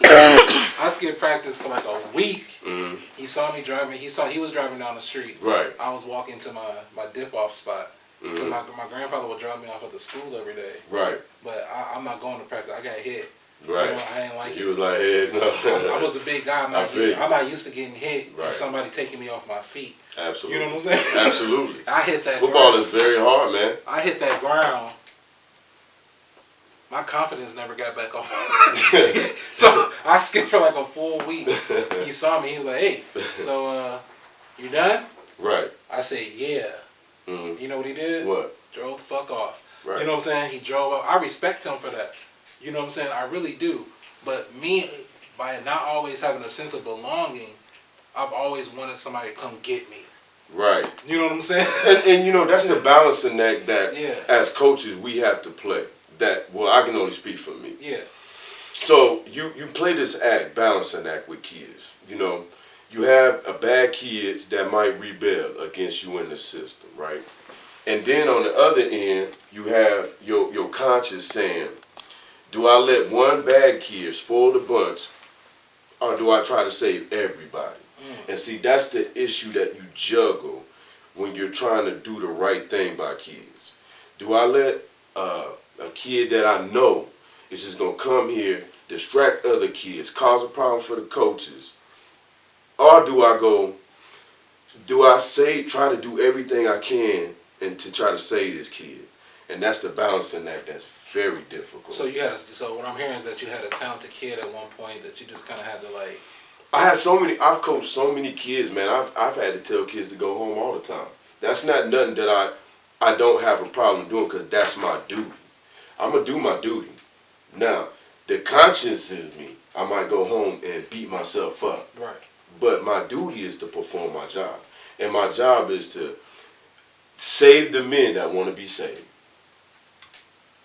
[SPEAKER 2] I skipped practice for like a week. Mm-hmm. He saw me driving. He was driving down the street.
[SPEAKER 3] Right.
[SPEAKER 2] I was walking to my dip off spot. Mm-hmm. My grandfather would drop me off at the school every day.
[SPEAKER 3] Right.
[SPEAKER 2] But I'm not going to practice. I got hit
[SPEAKER 3] Right.
[SPEAKER 2] You know, I ain't like
[SPEAKER 3] He
[SPEAKER 2] it.
[SPEAKER 3] was like, hey, no.
[SPEAKER 2] I was a big guy. I'm not used to getting hit and somebody taking me off my feet.
[SPEAKER 3] Absolutely.
[SPEAKER 2] You know what I'm saying?
[SPEAKER 3] Absolutely.
[SPEAKER 2] I hit that
[SPEAKER 3] Football
[SPEAKER 2] ground.
[SPEAKER 3] is very hard, man.
[SPEAKER 2] I hit that ground. My confidence never got back off. So I skipped for like a full week. He saw me. He was like, hey, so you done?
[SPEAKER 3] Right.
[SPEAKER 2] I said, yeah.
[SPEAKER 3] Mm-hmm.
[SPEAKER 2] You know what he did?
[SPEAKER 3] What?
[SPEAKER 2] Drove the fuck off.
[SPEAKER 3] Right.
[SPEAKER 2] You know what I'm saying? He drove up. I respect him for that. You know what I'm saying? I really do. But me, by not always having a sense of belonging, I've always wanted somebody to come get me.
[SPEAKER 3] Right.
[SPEAKER 2] You know what I'm saying?
[SPEAKER 3] And you know, that's the balancing that
[SPEAKER 2] Yeah.
[SPEAKER 3] as coaches we have to play. That, well, I can only speak for me.
[SPEAKER 2] Yeah.
[SPEAKER 3] So you play this act, balancing act with kids. You know, you have a bad kids that might rebel against you in the system, right? And then on the other end, you have your conscience saying, do I let one bad kid spoil the bunch, or do I try to save everybody? And see, that's the issue that you juggle when you're trying to do the right thing by kids. Do I let a kid that I know is just going to come here, distract other kids, cause a problem for the coaches? Or do I try to do everything I can and to try to save this kid? And that's the balancing act that's very difficult.
[SPEAKER 2] So what I'm hearing is that you had a talented kid at one point that you just kind of had to like.
[SPEAKER 3] I've coached so many kids, man. I've had to tell kids to go home all the time. That's not nothing that I don't have a problem doing, because that's my duty. I'm going to do my duty. Now, the conscience in me, I might go home and beat myself up.
[SPEAKER 2] Right.
[SPEAKER 3] But my duty is to perform my job. And my job is to save the men that want to be saved.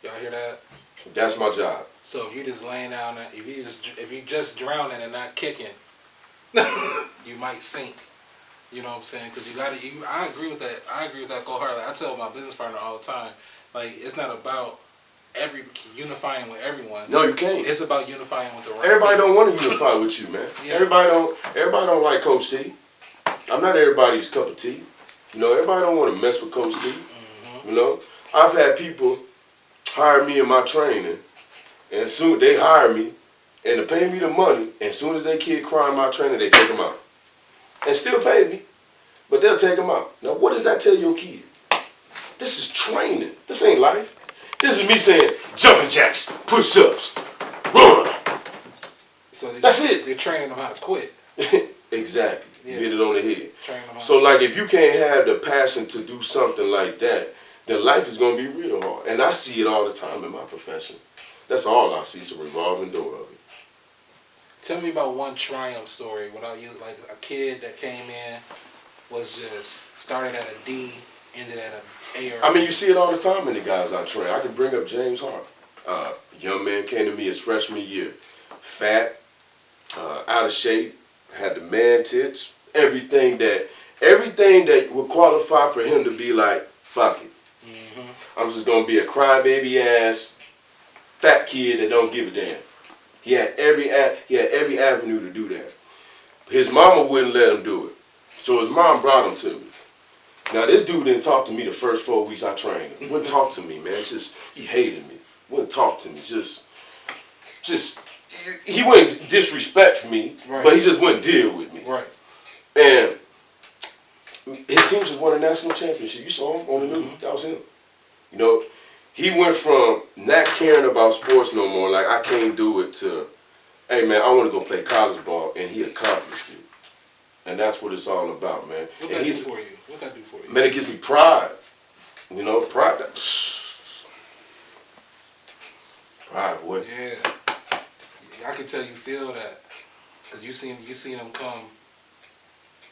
[SPEAKER 2] Y'all hear that?
[SPEAKER 3] That's my job.
[SPEAKER 2] So if you just laying down, if you just drowning and not kicking, you might sink. You know what I'm saying? Because I agree with that. I agree with that wholeheartedly. I tell my business partner all the time, like, it's not about unifying with everyone.
[SPEAKER 3] No, you can't.
[SPEAKER 2] It's about unifying with the right.
[SPEAKER 3] Everybody don't want to unify with you, man. Yeah. Everybody don't like Coach T. I'm not everybody's cup of tea. You know, everybody don't want to mess with Coach T. Mm-hmm. You know, I've had people hire me in my training, and soon they hire me, and to pay me the money, and as soon as they kid cry in my training, they take them out. And still pay me, but they'll take them out. Now, what does that tell your kid? This is training. This ain't life. This is me saying, jumping jacks, push-ups, run.
[SPEAKER 2] So
[SPEAKER 3] that's it.
[SPEAKER 2] They're training them how to quit.
[SPEAKER 3] Exactly. Yeah. You hit it on the head.
[SPEAKER 2] So,
[SPEAKER 3] like, if you can't have the passion to do something like that, then life is going to be real hard. And I see it all the time in my profession. That's all I see. It's a revolving door of it.
[SPEAKER 2] Tell me about one triumph story without you, like a kid that came in, was just started at a D, ended at an A or
[SPEAKER 3] I mean, you see it all the time in the guys I train. I can bring up James Hart. Young man came to me his freshman year. Fat, out of shape, had the man tits, everything that would qualify for him to be like, fuck it. Mm-hmm. I'm just going to be a crybaby ass fat kid that don't give a damn. He had every avenue to do that. His mama wouldn't let him do it. So his mom brought him to me. Now, this dude didn't talk to me the first 4 weeks I trained him. He wouldn't talk to me, man. He hated me. Wouldn't talk to me. He wouldn't disrespect me, right, but he just wouldn't deal with me.
[SPEAKER 2] Right.
[SPEAKER 3] And his team just won a national championship. You saw him on the news. That was him. You know, he went from not caring about sports no more, like I can't do it, to, hey man, I want to go play college ball, and he accomplished it. And that's what it's all about, man.
[SPEAKER 2] What that do for you? What that do for you?
[SPEAKER 3] Man, it gives me pride. You know, pride. Pride, boy.
[SPEAKER 2] Yeah. I can tell you feel that. Because you seen him come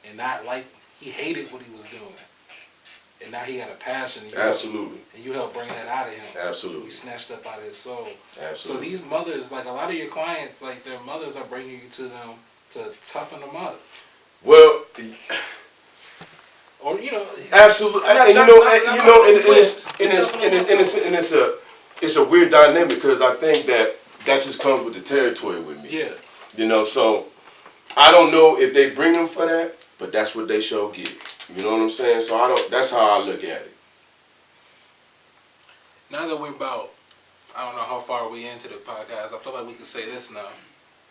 [SPEAKER 2] and not like, he hated what he was doing. And now he had a passion.
[SPEAKER 3] Absolutely.
[SPEAKER 2] And you helped bring that out of him.
[SPEAKER 3] Absolutely.
[SPEAKER 2] You snatched up out of his soul.
[SPEAKER 3] Absolutely.
[SPEAKER 2] So these mothers, like a lot of your clients, like their mothers are bringing you to them to toughen them up.
[SPEAKER 3] Well,
[SPEAKER 2] or you know,
[SPEAKER 3] absolutely. It's a weird dynamic, because I think that just comes with the territory with me.
[SPEAKER 2] Yeah.
[SPEAKER 3] You know, so I don't know if they bring them for that, but that's what they show get. You know what I'm saying? So that's how I look at it.
[SPEAKER 2] Now that we're about I don't know how far we into the podcast. I feel like we can say this now.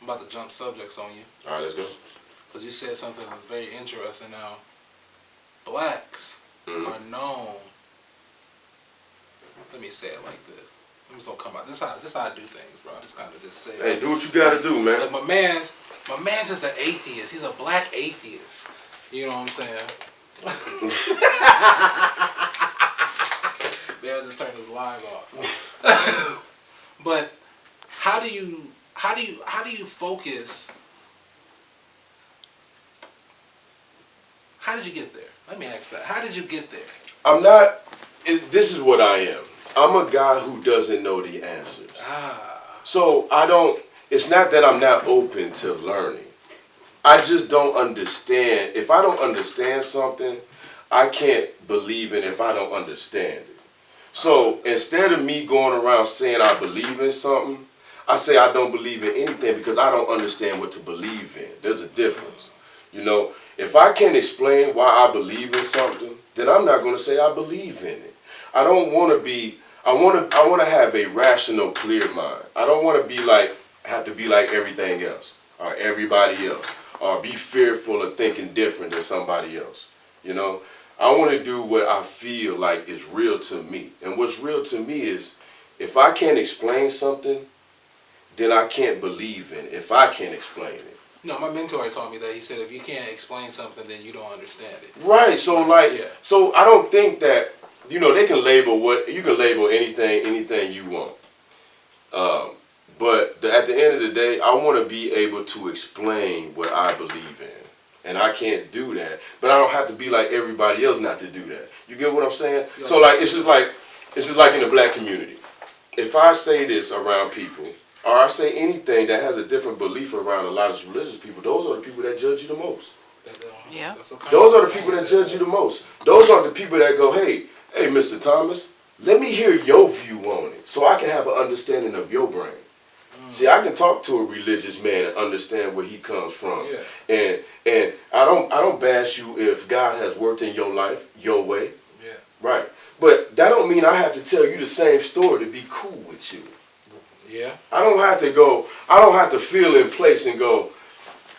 [SPEAKER 2] I'm about to jump subjects on you.
[SPEAKER 3] All right, let's go.
[SPEAKER 2] Because you said something that's very interesting now. Blacks are known. Let me say it like this. I'm just gonna come out. This how I do things, bro. I just kind of just say.
[SPEAKER 3] Hey, do what you gotta do, man.
[SPEAKER 2] Like my man's just an atheist. He's a black atheist. You know what I'm saying? Man, just turn his live off. But how do you focus? How did you get there? Let me ask that. How did you get there?
[SPEAKER 3] This is what I am. I'm a guy who doesn't know the answers. So it's not that I'm not open to learning. I just don't understand. If I don't understand something, I can't believe it if I don't understand it. So instead of me going around saying I believe in something, I say I don't believe in anything because I don't understand what to believe in. There's a difference. You know, if I can't explain why I believe in something, then I'm not going to say I believe in it. I don't want to be, I want to have a rational, clear mind. I don't want to have to be like everything else or everybody else or be fearful of thinking different than somebody else. You know, I want to do what I feel like is real to me. And what's real to me is if I can't explain something, then I can't believe in it if I can't explain it.
[SPEAKER 2] No, my mentor taught me that. He said if you can't explain something, then you don't understand it.
[SPEAKER 3] Right. So so I don't think that, you know, you can label anything you want. But at the end of the day, I want to be able to explain what I believe in. And I can't do that. But I don't have to be like everybody else not to do that. You get what I'm saying? Yeah. So it's just like in the black community. If I say this around people, or I say anything that has a different belief around a lot of religious people, those are the people that judge you the most.
[SPEAKER 4] Yeah.
[SPEAKER 3] Those are the people that judge you the most. Those are the people that go, hey, Mr. Thomas, let me hear your view on it so I can have an understanding of your brain. See, I can talk to a religious man and understand where he comes from. Yeah. And I don't bash you if God has worked in your life your way. Yeah. Right. But that don't mean I have to tell you the same story to be cool with you. Yeah. I don't have to feel in place and go,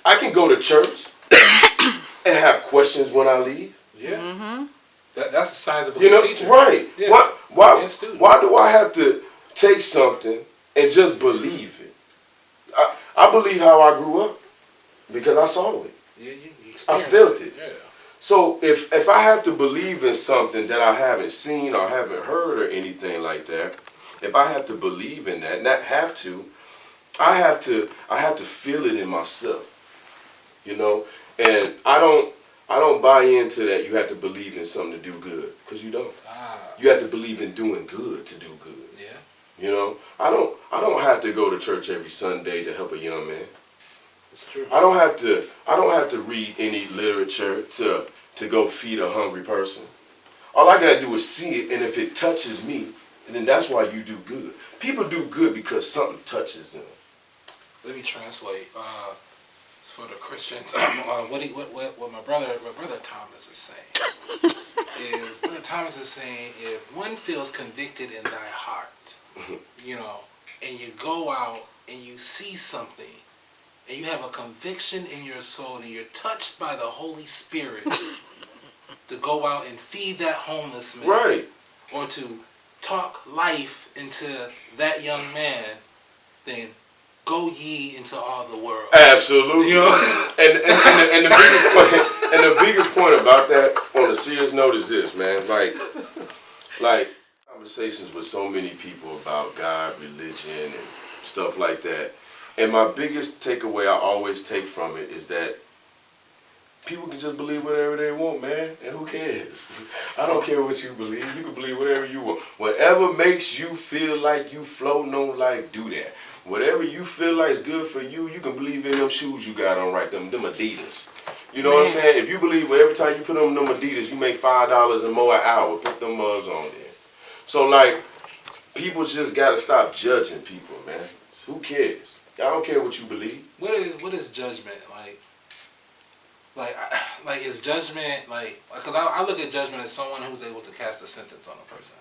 [SPEAKER 3] I can go to church and have questions when I leave. Yeah. Mm-hmm. That's the signs of a good teacher. Right. Yeah. Why do I have to take something and just believe it? I believe how I grew up because I saw it. Yeah, you I felt it. Yeah. So if I have to believe in something that I haven't seen or haven't heard or anything like that, if I have to believe in that, not have to, I have to feel it in myself. You know? And I don't buy into that you have to believe in something to do good, because you don't. You have to believe in doing good to do good. Yeah. You know? I don't have to go to church every Sunday to help a young man. That's true. I don't have to read any literature to go feed a hungry person. All I gotta do is see it, and if it touches me, and then that's why you do good. People do good because something touches them. Let me translate for the Christians. What my brother Thomas is saying is Brother Thomas is saying if one feels convicted in thy heart, you know, and you go out and you see something, and you have a conviction in your soul, and you're touched by the Holy Spirit to go out and feed that homeless man, right, or to talk life into that young man, then go ye into all the world. Absolutely. You know? and the biggest point about that, on a serious note, is this, man. Like conversations with so many people about God, religion, and stuff like that. And my biggest takeaway I always take from it is that people can just believe whatever they want, man, and who cares? I don't care what you believe. You can believe whatever you want. Whatever makes you feel like you floating on life, do that. Whatever you feel like is good for you, you can believe in them shoes you got on right, them Adidas. You know what I'm saying? If you believe every time you put on them Adidas, you make $5 and more an hour, put them mugs on there. So, people just got to stop judging people, man. Who cares? I don't care what you believe. What is judgment like? Like is judgment because I look at judgment as someone who's able to cast a sentence on a person.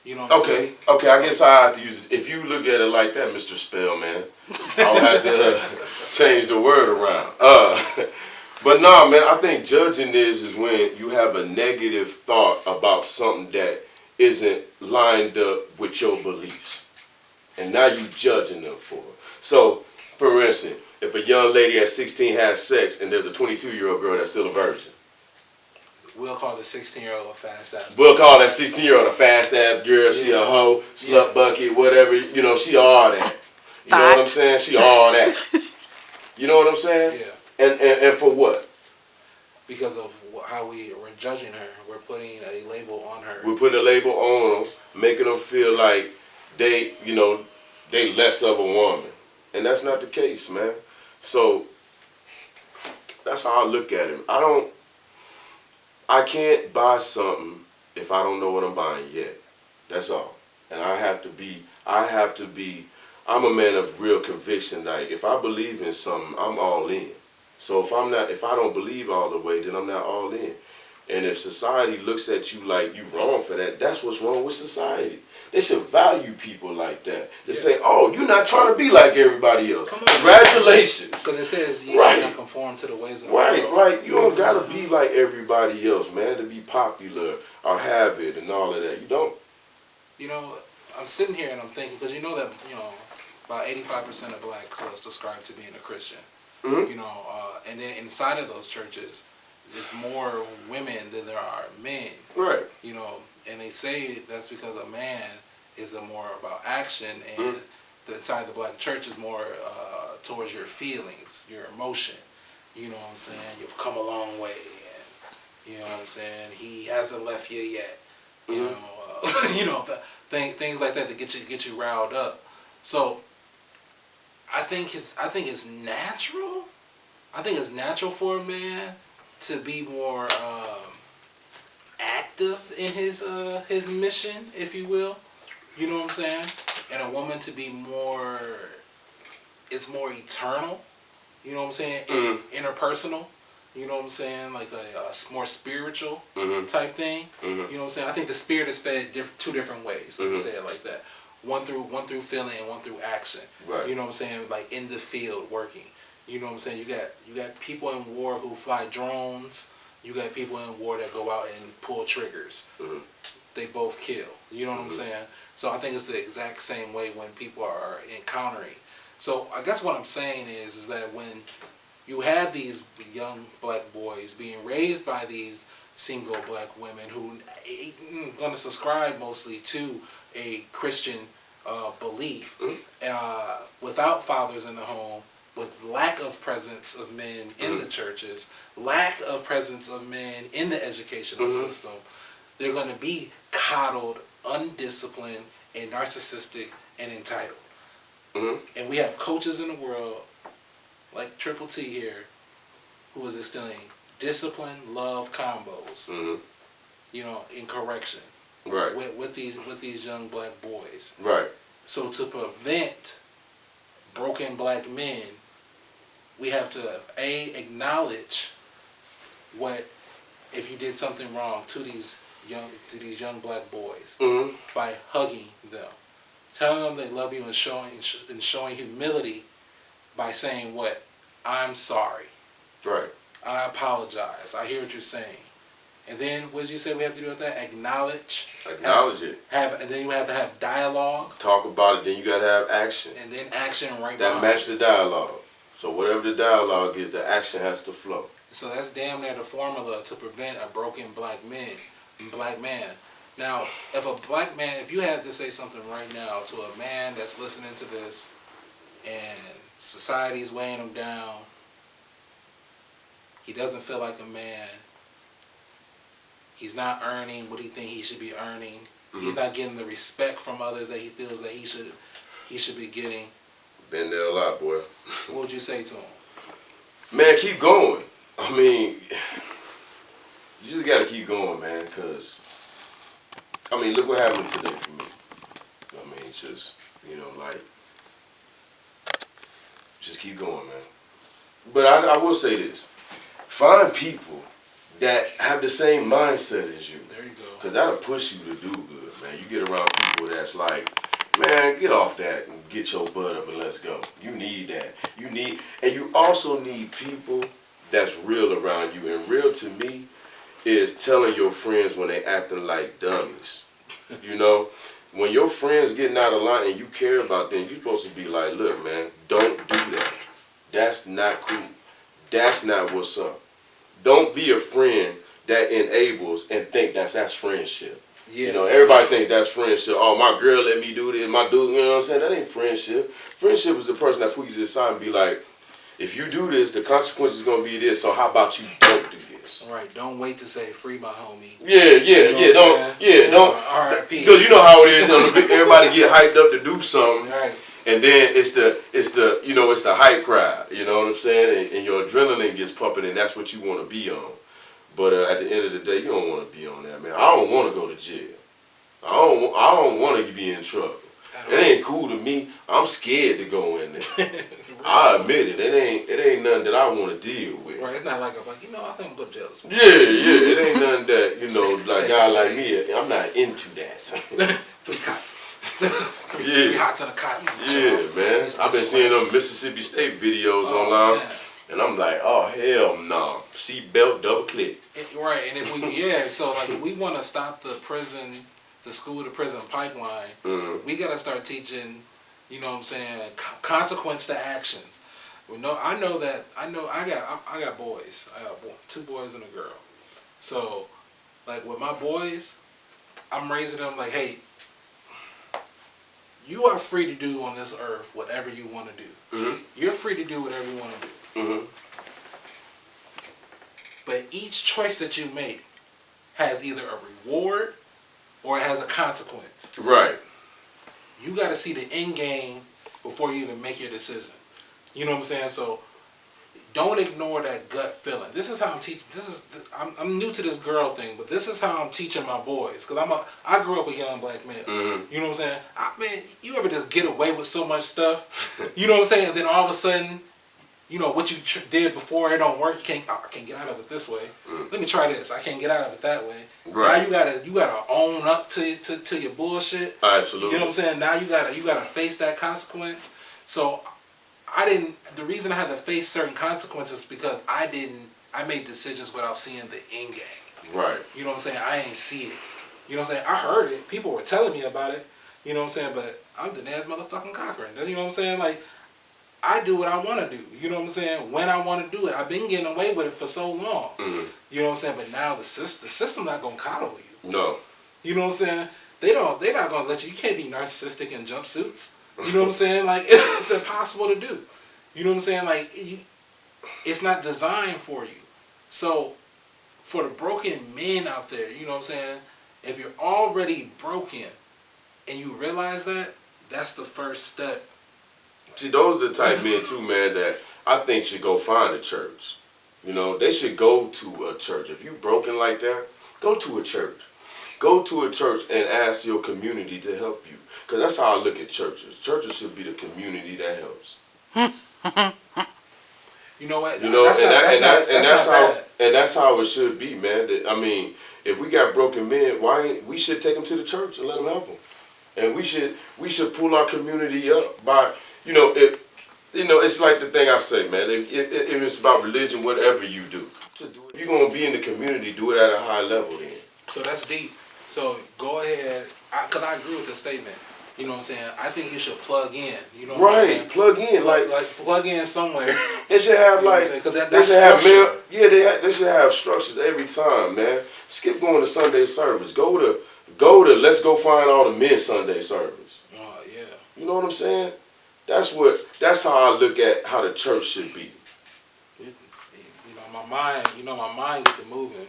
[SPEAKER 2] You know what I'm saying?
[SPEAKER 3] Okay. I guess I have to use it. If you look at it like that, Mr. Spellman, I'll have to change the word around. But no, man, I think judging is when you have a negative thought about something that isn't lined up with your beliefs. And now you judging them for it. So, for instance, if a young lady at 16 has sex and there's a 22-year-old girl that's still a virgin.
[SPEAKER 2] We'll call the 16-year-old a fast ass.
[SPEAKER 3] We'll call that 16-year-old a fast ass girl. She a hoe, slut bucket, whatever. You know, she all that. You know what I'm saying? She all that. You know what I'm saying?
[SPEAKER 2] Yeah.
[SPEAKER 3] And for what?
[SPEAKER 2] Because of how we're judging her. We're putting a label on her.
[SPEAKER 3] We're putting a label on them, making them feel like they less of a woman. And that's not the case, man. So that's how I look at it. I can't buy something if I don't know what I'm buying yet. That's all. And I'm a man of real conviction. Like, if I believe in something, I'm all in. So if I don't believe all the way, then I'm not all in. And if society looks at you like you wrong for that, that's what's wrong with society. They should value people like that. They say, oh, you're not trying to be like everybody else. Congratulations.
[SPEAKER 2] Because it says you should not conform to the ways of the world.
[SPEAKER 3] Right. You don't got to be like everybody else, man, to be popular or have it and all of that. You don't.
[SPEAKER 2] You know, I'm sitting here and I'm thinking, because you know that, about 85% of blacks subscribe to being a Christian. Mm-hmm. And then inside of those churches, there's more women than there are men. Right. And they say that's because a man is more about action, and the inside the black church is more towards your feelings, your emotion. You know what I'm saying? You've come a long way, and you know what I'm saying. He hasn't left you yet. Things like that to get you riled up. So I think it's natural. I think it's natural for a man to be more active in his mission, if you will. You know what I'm saying? And a woman to be more, it's more eternal. You know what I'm saying? Interpersonal. You know what I'm saying? Like a more spiritual type thing. You know what I'm saying? I think the spirit is fed two different ways. Let me say it like that. One through feeling and one through action. Right. You know what I'm saying? Like in the field working. You know what I'm saying? You got people in war who fly drones. You got people in war that go out and pull triggers. They both kill. You know what I'm saying? So I think it's the exact same way when people are encountering. So I guess what I'm saying is that when you have these young black boys being raised by these single black women who are going to subscribe mostly to a Christian belief, without fathers in the home, with lack of presence of men in the churches, lack of presence of men in the educational system, they're going to be coddled, undisciplined, and narcissistic and entitled. And we have coaches in the world, like Triple T here, who is instilling discipline, love combos, in correction, right, with these young black boys, right. So to prevent broken black men, we have to acknowledge what if you did something wrong to these young black boys by hugging them, telling them they love you, and showing humility by saying what, I'm sorry, right, I apologize, I hear what you're saying. And then what did you say we have to do with that? Acknowledge it. And then you have to have dialogue. Talk about it. Then you got to have action. And then action right that behind. Match the dialogue. So whatever the dialogue is, the action has to flow. So that's damn near the formula to prevent a broken black man. Now, if you had to say something right now to a man that's listening to this, and society's weighing him down, he doesn't feel like a man. He's not earning what he thinks he should be earning. He's not getting the respect from others that he feels that he should be getting. Been there a lot, boy. What would you say to him? Man, keep going. I mean, you just got to keep going, man, because, look what happened today for me. It's just, just keep going, man. But I will say this. Find people
[SPEAKER 3] that have the same mindset as you.
[SPEAKER 2] There you go.
[SPEAKER 3] Because that'll push you to do good, man. You get around people that's like, man, get off that and get your butt up and let's go. You need that. And you also need people that's real around you. And real to me is telling your friends when they acting like dummies. You know, when your friends getting out of line and you care about them, you're supposed to be like, look, man, don't do that. That's not cool. That's not what's up. Don't be a friend that enables and think that's friendship. Yeah. You know, everybody think that's friendship. Oh, my girl let me do this, my dude, you know what I'm saying? That ain't friendship. Friendship is the person that put you to the side and be like, if you do this, the consequence is going to be this, so how about you don't do this?
[SPEAKER 2] Right, don't wait to say, free my homie.
[SPEAKER 3] Don't.
[SPEAKER 2] R.I.P.
[SPEAKER 3] Because you know how it is, everybody get hyped up to do something.
[SPEAKER 2] Right.
[SPEAKER 3] And then it's the hype crowd, you know what I'm saying? And your adrenaline gets pumping, and that's what you want to be on. But at the end of the day, you don't want to be on that, man. I don't want to go to jail. I don't want to be in trouble. It ain't cool to me. I'm scared to go in there. I admit it. It ain't nothing that I want to deal with.
[SPEAKER 2] Right. It's not like I'm like, I think I'm a little jealous.
[SPEAKER 3] Yeah. It ain't nothing that like a guy like me. I'm not into that.
[SPEAKER 2] 3 cots. 3 hots on a cot.
[SPEAKER 3] Yeah, man. I've been seeing them Mississippi State videos online. Man. And I'm like, oh, hell no. Seatbelt, double click.
[SPEAKER 2] Right, and if we want to stop the school to prison pipeline, we got to start teaching, consequence to actions. I got boys. I got 2 boys and a girl. So, like with my boys, I'm raising them like, hey, you are free to do on this earth whatever you want to do. Mm-hmm. You're free to do whatever you want to do. Mm-hmm. But each choice that you make has either a reward or it has a consequence.
[SPEAKER 3] Right.
[SPEAKER 2] You got to see the end game before you even make your decision. You know what I'm saying? So don't ignore that gut feeling. This is how I'm teaching. I'm new to this girl thing, but this is how I'm teaching my boys. Because I grew up a young black man. Mm-hmm. You know what I'm saying? You ever just get away with so much stuff? You know what I'm saying? And then all of a sudden, what you did before, it don't work. I can't get out of it this way. Let me try this. I can't get out of it that way. Right. Now you gotta own up to your bullshit.
[SPEAKER 3] Absolutely.
[SPEAKER 2] You know what I'm saying? Now you gotta face that consequence. So the reason I had to face certain consequences is because I made decisions without seeing the end game.
[SPEAKER 3] Right.
[SPEAKER 2] You know what I'm saying? I ain't see it. You know what I'm saying? I heard it. People were telling me about it. You know what I'm saying? But I'm Danez motherfucking Cochran. You know what I'm saying? Like, I do what I want to do. You know what I'm saying? When I want to do it. I've been getting away with it for so long. Mm-hmm. You know what I'm saying? But now the system not going to coddle you.
[SPEAKER 3] No.
[SPEAKER 2] You know what I'm saying? They're not going to let you. You can't be narcissistic in jumpsuits. You know what I'm saying? Like, it's impossible to do. You know what I'm saying? Like, it's not designed for you. So, for the broken men out there, you know what I'm saying? If you're already broken and you realize that, that's the first step.
[SPEAKER 3] See, those are the type men too, man, that I think should go find a church. They should go to a church. If you broken like that, go to a church. Go to a church and ask your community to help you. Because that's how I look at churches. Churches should be the community that helps.
[SPEAKER 2] You know what?
[SPEAKER 3] That's how it should be, man. If we got broken men, we should take them to the church and let them help them. And we should pull our community up by, it's like the thing I say, man. If it's about religion, whatever you do, just do it. If you're gonna be in the community, do it at a high level then.
[SPEAKER 2] So that's deep. So go ahead, because I agree with the statement. You know what I'm saying? I think you should plug in. You know what I'm saying?
[SPEAKER 3] Plug in, like
[SPEAKER 2] plug in somewhere.
[SPEAKER 3] They should have they should have structures every time, man. Skip going to Sunday service. Go to let's go find all the men Sunday service.
[SPEAKER 2] Oh yeah.
[SPEAKER 3] You know what I'm saying? That's how I look at how the church should be.
[SPEAKER 2] My mind get to moving.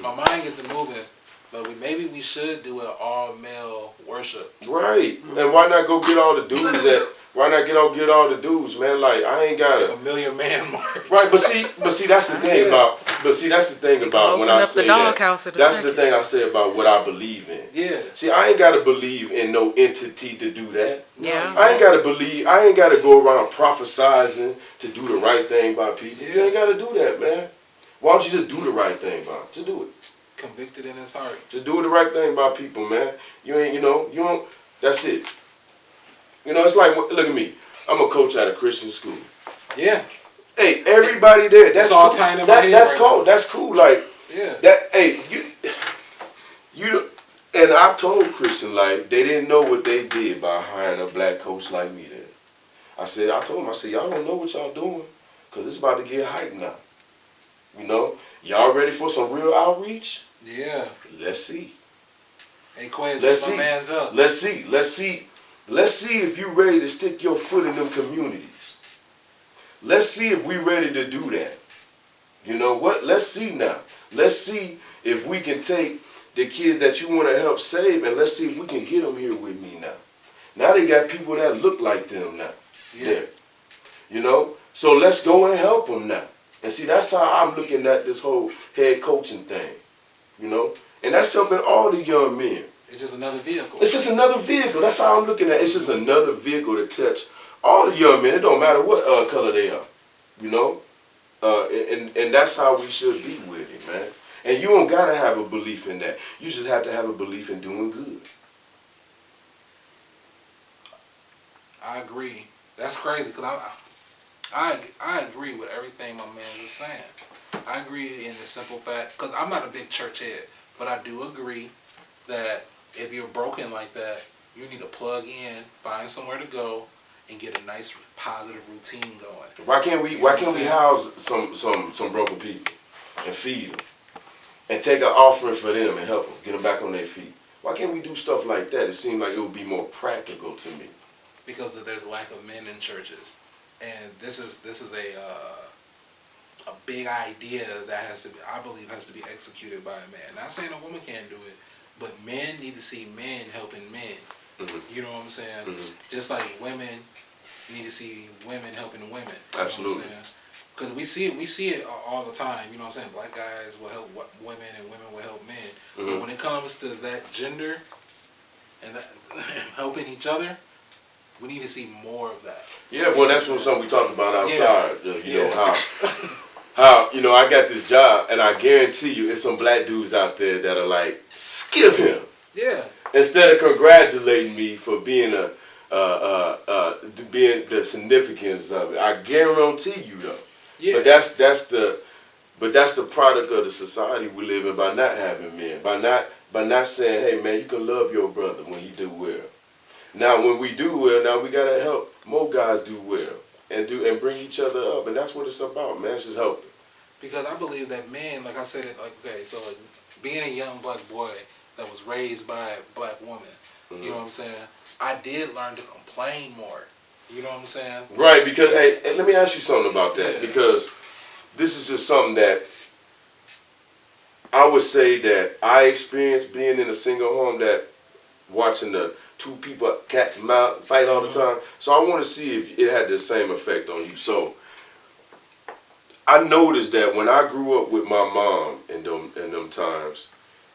[SPEAKER 2] My mind get to moving. But maybe we should do an all-male worship.
[SPEAKER 3] Right. And why not go get all the dudes Why not get all the dudes, man? Like I ain't got
[SPEAKER 2] Like a million man march.
[SPEAKER 3] right, but see, that's the thing about. But see, that's the thing about when I say that. That's the thing I say about what I believe in.
[SPEAKER 2] Yeah.
[SPEAKER 3] See, I ain't gotta believe in no entity to do that.
[SPEAKER 4] Yeah.
[SPEAKER 3] I ain't gotta believe. I ain't gotta go around prophesizing to do the right thing by people.
[SPEAKER 2] Yeah.
[SPEAKER 3] You ain't gotta do that, man. Why don't you just do the right thing by them? Just do it.
[SPEAKER 2] Convicted in his heart.
[SPEAKER 3] Just do the right thing by people, man. You ain't, you don't. That's it. You know, it's like, look at me. I'm a coach at a Christian school.
[SPEAKER 2] Yeah.
[SPEAKER 3] Hey, everybody there. That's
[SPEAKER 2] all
[SPEAKER 3] cool.
[SPEAKER 2] tying in my head
[SPEAKER 3] That's
[SPEAKER 2] right
[SPEAKER 3] cool.
[SPEAKER 2] now.
[SPEAKER 3] That's cool. Like,
[SPEAKER 2] Yeah.
[SPEAKER 3] that. Hey, you. And I've told Christian Life they didn't know what they did by hiring a black coach like me. There, I told them, y'all don't know what y'all doing, cause it's about to get hyped now. You know, y'all ready for some real outreach?
[SPEAKER 2] Yeah.
[SPEAKER 3] Let's see.
[SPEAKER 2] Hey, Quinn,
[SPEAKER 3] Let's
[SPEAKER 2] set my
[SPEAKER 3] see.
[SPEAKER 2] man's up.
[SPEAKER 3] Let's see if you ready to stick your foot in them communities. Let's see if we ready to do that. You know what? Let's see now. Let's see if we can take the kids that you want to help save, and let's see if we can get them here with me now. Now they got people that look like them now.
[SPEAKER 2] Yeah.
[SPEAKER 3] There. You know? So let's go and help them now. And see, that's how I'm looking at this whole head coaching thing. You know? And that's helping all the young men.
[SPEAKER 2] It's just another vehicle.
[SPEAKER 3] It's just another vehicle. That's how I'm looking at it. It's just another vehicle to touch all the young men. It don't matter what color they are. You know? And that's how we should be with it, man. And you don't gotta have a belief in that. You just have to have a belief in doing good.
[SPEAKER 2] I agree. That's crazy because I agree with everything my man is saying. I agree in the simple fact because I'm not a big church head, but I do agree that if you're broken like that, you need to plug in, find somewhere to go, and get a nice positive routine going.
[SPEAKER 3] Why can't we house some broken people and feed them and take an offering for them and help them get them back on their feet? Why can't we do stuff like that? It seems like it would be more practical to me.
[SPEAKER 2] Because there's a lack of men in churches, and this is a big idea that I believe has to be executed by a man. Not saying a woman can't do it, but men need to see men helping men. Mm-hmm. You know what I'm saying? Mm-hmm. Just like women need to see women helping women.
[SPEAKER 3] Absolutely.
[SPEAKER 2] Because we see it all the time. You know what I'm saying? Black guys will help women, and women will help men. Mm-hmm. But when it comes to that gender and that helping each other, we need to see more of that.
[SPEAKER 3] Yeah, well, that's something we talked about outside. Yeah. You know how you know I got this job, and I guarantee you, it's some black dudes out there that are like, skip him.
[SPEAKER 2] Yeah.
[SPEAKER 3] Instead of congratulating me for being being the significance of it, I guarantee you though. Yeah. But that's the product of the society we live in by not having men, by not saying, hey man, you can love your brother when he do well. Now when we do well, now we gotta help more guys do well and bring each other up, and that's what it's about, man. It's just helping.
[SPEAKER 2] Because I believe that men, like I said, so being a young black boy that was raised by a black woman, mm-hmm. You know what I'm saying? I did learn to complain more. You know what I'm saying?
[SPEAKER 3] Right, because hey, let me ask you something about that, yeah. Because this is just something that I would say that I experienced being in a single home, that watching the two people, cats and mouse, fight all the time. So I want to see if it had the same effect on you. So I noticed that when I grew up with my mom in them times,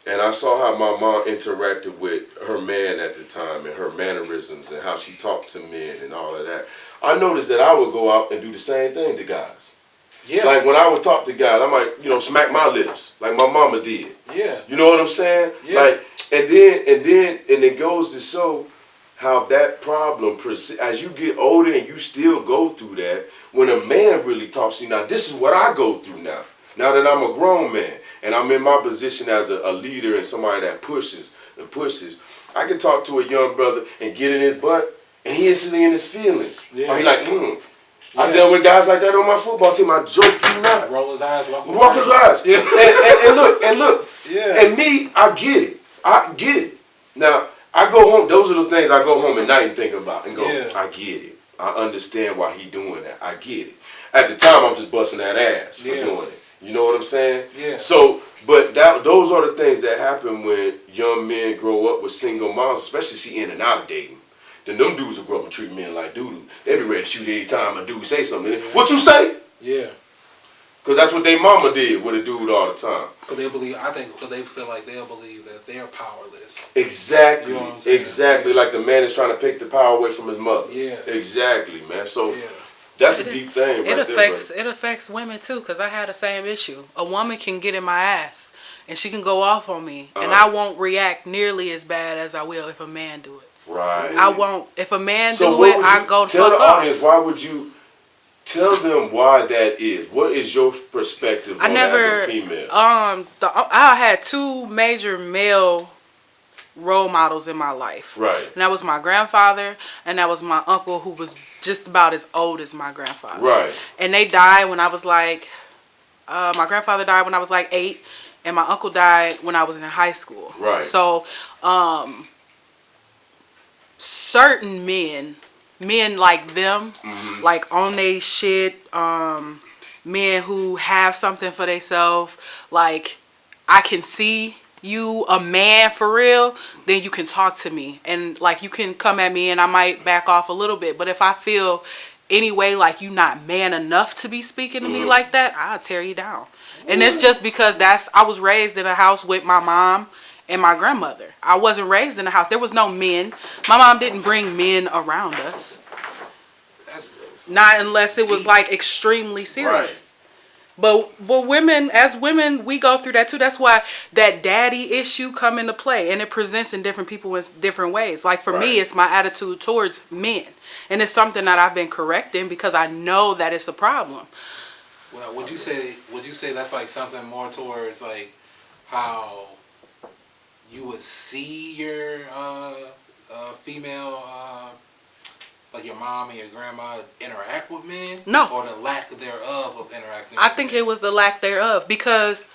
[SPEAKER 3] and I saw how my mom interacted with her man at the time and her mannerisms and how she talked to men and all of that, I noticed that I would go out and do the same thing to guys. Yeah. Like when I would talk to guys, I might, smack my lips like my mama did. Yeah. You know what I'm saying? Yeah. Like, and it goes to show how that problem, as you get older and you still go through that, when a man really talks to you, now this is what I go through now. Now that I'm a grown man and I'm in my position as a leader and somebody that pushes, I can talk to a young brother and get in his butt and he instantly in his feelings. Yeah. Or he like, Yeah. I dealt with guys like that on my football team. I joke you not.
[SPEAKER 2] Roll his eyes,
[SPEAKER 3] walk his eyes. Yeah. and look. Yeah. And me, I get it. Now, I go home, those are the things I go home at night and think about and go, yeah. I get it. I understand why he doing that. I get it. At the time, I'm just busting that ass for doing it. You know what I'm saying? Yeah. So, but those are the things that happen when young men grow up with single moms, especially if she in and out of dating. then them dudes will grow up and treat men like doo-doo. They be ready to shoot any time a dude say something. What you say?
[SPEAKER 2] Yeah.
[SPEAKER 3] Because that's what their mama did with a dude all the time.
[SPEAKER 2] Because they believe, I think, because they feel like they'll believe that they're powerless.
[SPEAKER 3] Exactly.
[SPEAKER 2] You know what I'm saying?
[SPEAKER 3] Exactly. Like the man is trying to take the power away from his mother.
[SPEAKER 2] Yeah.
[SPEAKER 3] Exactly, man. So that's a deep thing.
[SPEAKER 4] It affects women too, because I had the same issue. A woman can get in my ass and she can go off on me, and I won't react nearly as bad as I will if a man do it.
[SPEAKER 3] Right.
[SPEAKER 4] I won't. If a man do it, I go to
[SPEAKER 3] tell
[SPEAKER 4] fuck
[SPEAKER 3] the
[SPEAKER 4] off.
[SPEAKER 3] audience, why would you tell them why that is? What is your perspective on that as a female?
[SPEAKER 4] I had 2 major male role models in my life.
[SPEAKER 3] Right.
[SPEAKER 4] And that was my grandfather, and that was my uncle, who was just about as old as my grandfather.
[SPEAKER 3] Right.
[SPEAKER 4] And they died when I was like, my grandfather died when I was like 8, and my uncle died when I was in high school.
[SPEAKER 3] Right.
[SPEAKER 4] So, certain men like them, like on they shit, men who have something for themselves, like, I can see you a man for real, then you can talk to me, and like you can come at me and I might back off a little bit. But if I feel anyway like you not man enough to be speaking to me like that, I'll tear you down. And it's just because I was raised in a house with my mom and my grandmother. I wasn't raised in a house. There was no men. My mom didn't bring men around us. Not unless it was like extremely serious. But as women, we go through that too. That's why that daddy issue come into play, and it presents in different people in different ways. Like for me, it's my attitude towards men, and it's something that I've been correcting because I know that it's a problem.
[SPEAKER 2] Well, would you say that's like something more towards like how you would see your female, like your mom and your grandma, interact with men?
[SPEAKER 4] No.
[SPEAKER 2] Or the lack thereof of interacting
[SPEAKER 4] I
[SPEAKER 2] with
[SPEAKER 4] think
[SPEAKER 2] men?
[SPEAKER 4] it was the lack thereof, because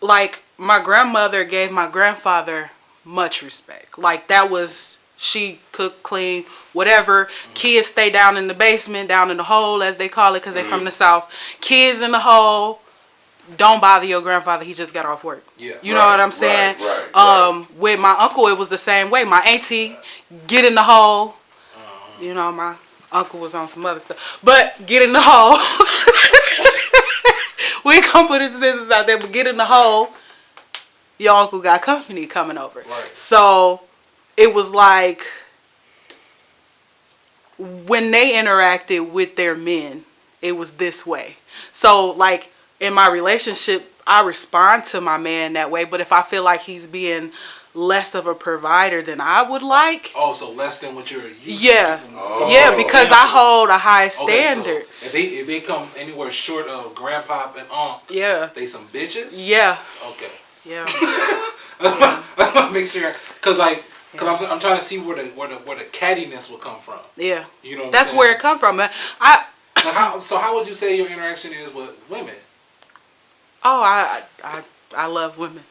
[SPEAKER 4] like my grandmother gave my grandfather much respect. Like that was, she cooked, clean, whatever. Kids stay down in the basement, down in the hole as they call it, because they from the South. Kids in the hole. Don't bother your grandfather. He just got off work.
[SPEAKER 2] Yeah.
[SPEAKER 4] You know what I'm saying?
[SPEAKER 3] Right.
[SPEAKER 4] With my uncle, it was the same way. My auntie, get in the hole. You know, my uncle was on some other stuff. But get in the hole. We ain't gonna put his business out there, but get in the hole. Your uncle got company coming over.
[SPEAKER 2] Right.
[SPEAKER 4] So it was like when they interacted with their men, it was this way. So like in my relationship, I respond to my man that way. But if I feel like he's being less of a provider than I would like.
[SPEAKER 2] Oh, so less than what you're used to.
[SPEAKER 4] Yeah, because I hold a high standard.
[SPEAKER 2] So if they come anywhere short of grandpa and aunt, they some bitches.
[SPEAKER 4] Yeah.
[SPEAKER 2] Okay.
[SPEAKER 4] Yeah.
[SPEAKER 2] I want to make sure, cause I'm trying to see where the cattiness will come from.
[SPEAKER 4] Yeah.
[SPEAKER 2] You know.
[SPEAKER 4] That's where it come from.
[SPEAKER 2] How would you say your interaction is with women?
[SPEAKER 4] Oh, I love women.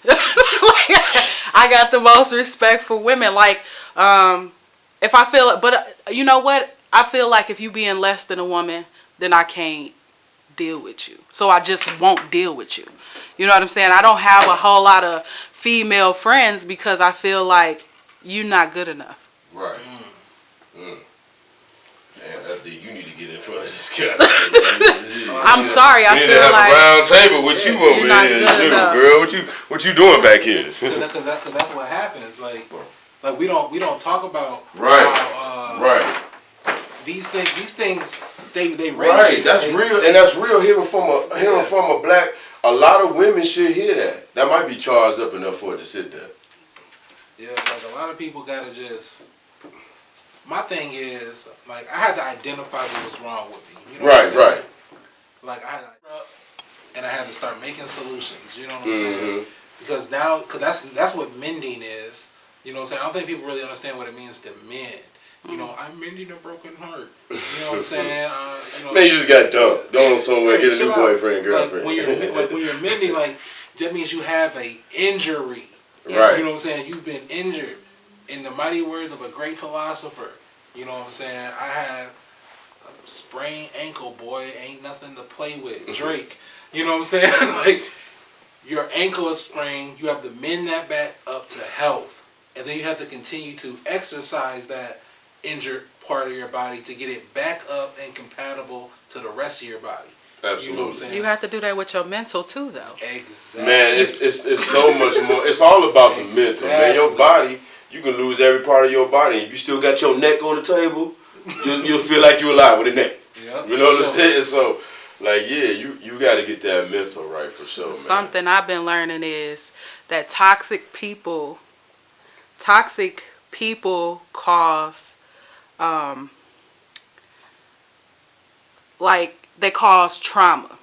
[SPEAKER 4] I got the most respect for women. Like, if I feel, but you know what? I feel like if you being less than a woman, then I can't deal with you. So I just won't deal with you. You know what I'm saying? I don't have a whole lot of female friends because I feel like you're not good enough.
[SPEAKER 3] Right. You need to get in front of this guy.
[SPEAKER 4] I'm sorry. I
[SPEAKER 3] feel
[SPEAKER 4] feel
[SPEAKER 3] have
[SPEAKER 4] like
[SPEAKER 3] a round table with you over here, girl. What you doing back here?
[SPEAKER 2] Because that's what happens. Like we don't talk about
[SPEAKER 3] right.
[SPEAKER 2] These things they raise
[SPEAKER 3] right.
[SPEAKER 2] You.
[SPEAKER 3] That's real, and that's real. Hearing from a black, a lot of women should hear that. That might be charged up enough for it to sit there.
[SPEAKER 2] Yeah, like a lot of people gotta just. My thing is, like, I had to identify what was wrong with me. You know what I'm saying? Right. Like, I had to, and I had to start making solutions. You know what I'm saying? Because that's what mending is. You know what I'm saying? I don't think people really understand what it means to mend. You know, I'm mending a broken heart. You know what I'm saying?
[SPEAKER 3] Man, you just got dumped. Going somewhere, get a new boyfriend, girlfriend.
[SPEAKER 2] Like, when you're mending, like, that means you have a injury.
[SPEAKER 3] Right.
[SPEAKER 2] You know what I'm saying? You've been injured. In the mighty words of a great philosopher, you know what I'm saying? I had a sprained ankle, boy. Ain't nothing to play with. Drake. You know what I'm saying? Like, your ankle is sprained. You have to mend that back up to health. and then you have to continue to exercise that injured part of your body to get it back up and compatible to the rest of your body.
[SPEAKER 3] Absolutely.
[SPEAKER 2] You know what I'm saying?
[SPEAKER 4] You have to do that with your mental too, though.
[SPEAKER 2] Exactly.
[SPEAKER 3] Man, it's so much more. It's all about the mental, man. Your body, you can lose every part of your body, and you still got your neck on the table. You'll feel like you're alive with a neck.
[SPEAKER 2] Yep.
[SPEAKER 3] You know what I'm saying? So, like, yeah, you got to get that mental right for sure, man.
[SPEAKER 4] Something I've been learning is that toxic people cause, like, they cause trauma.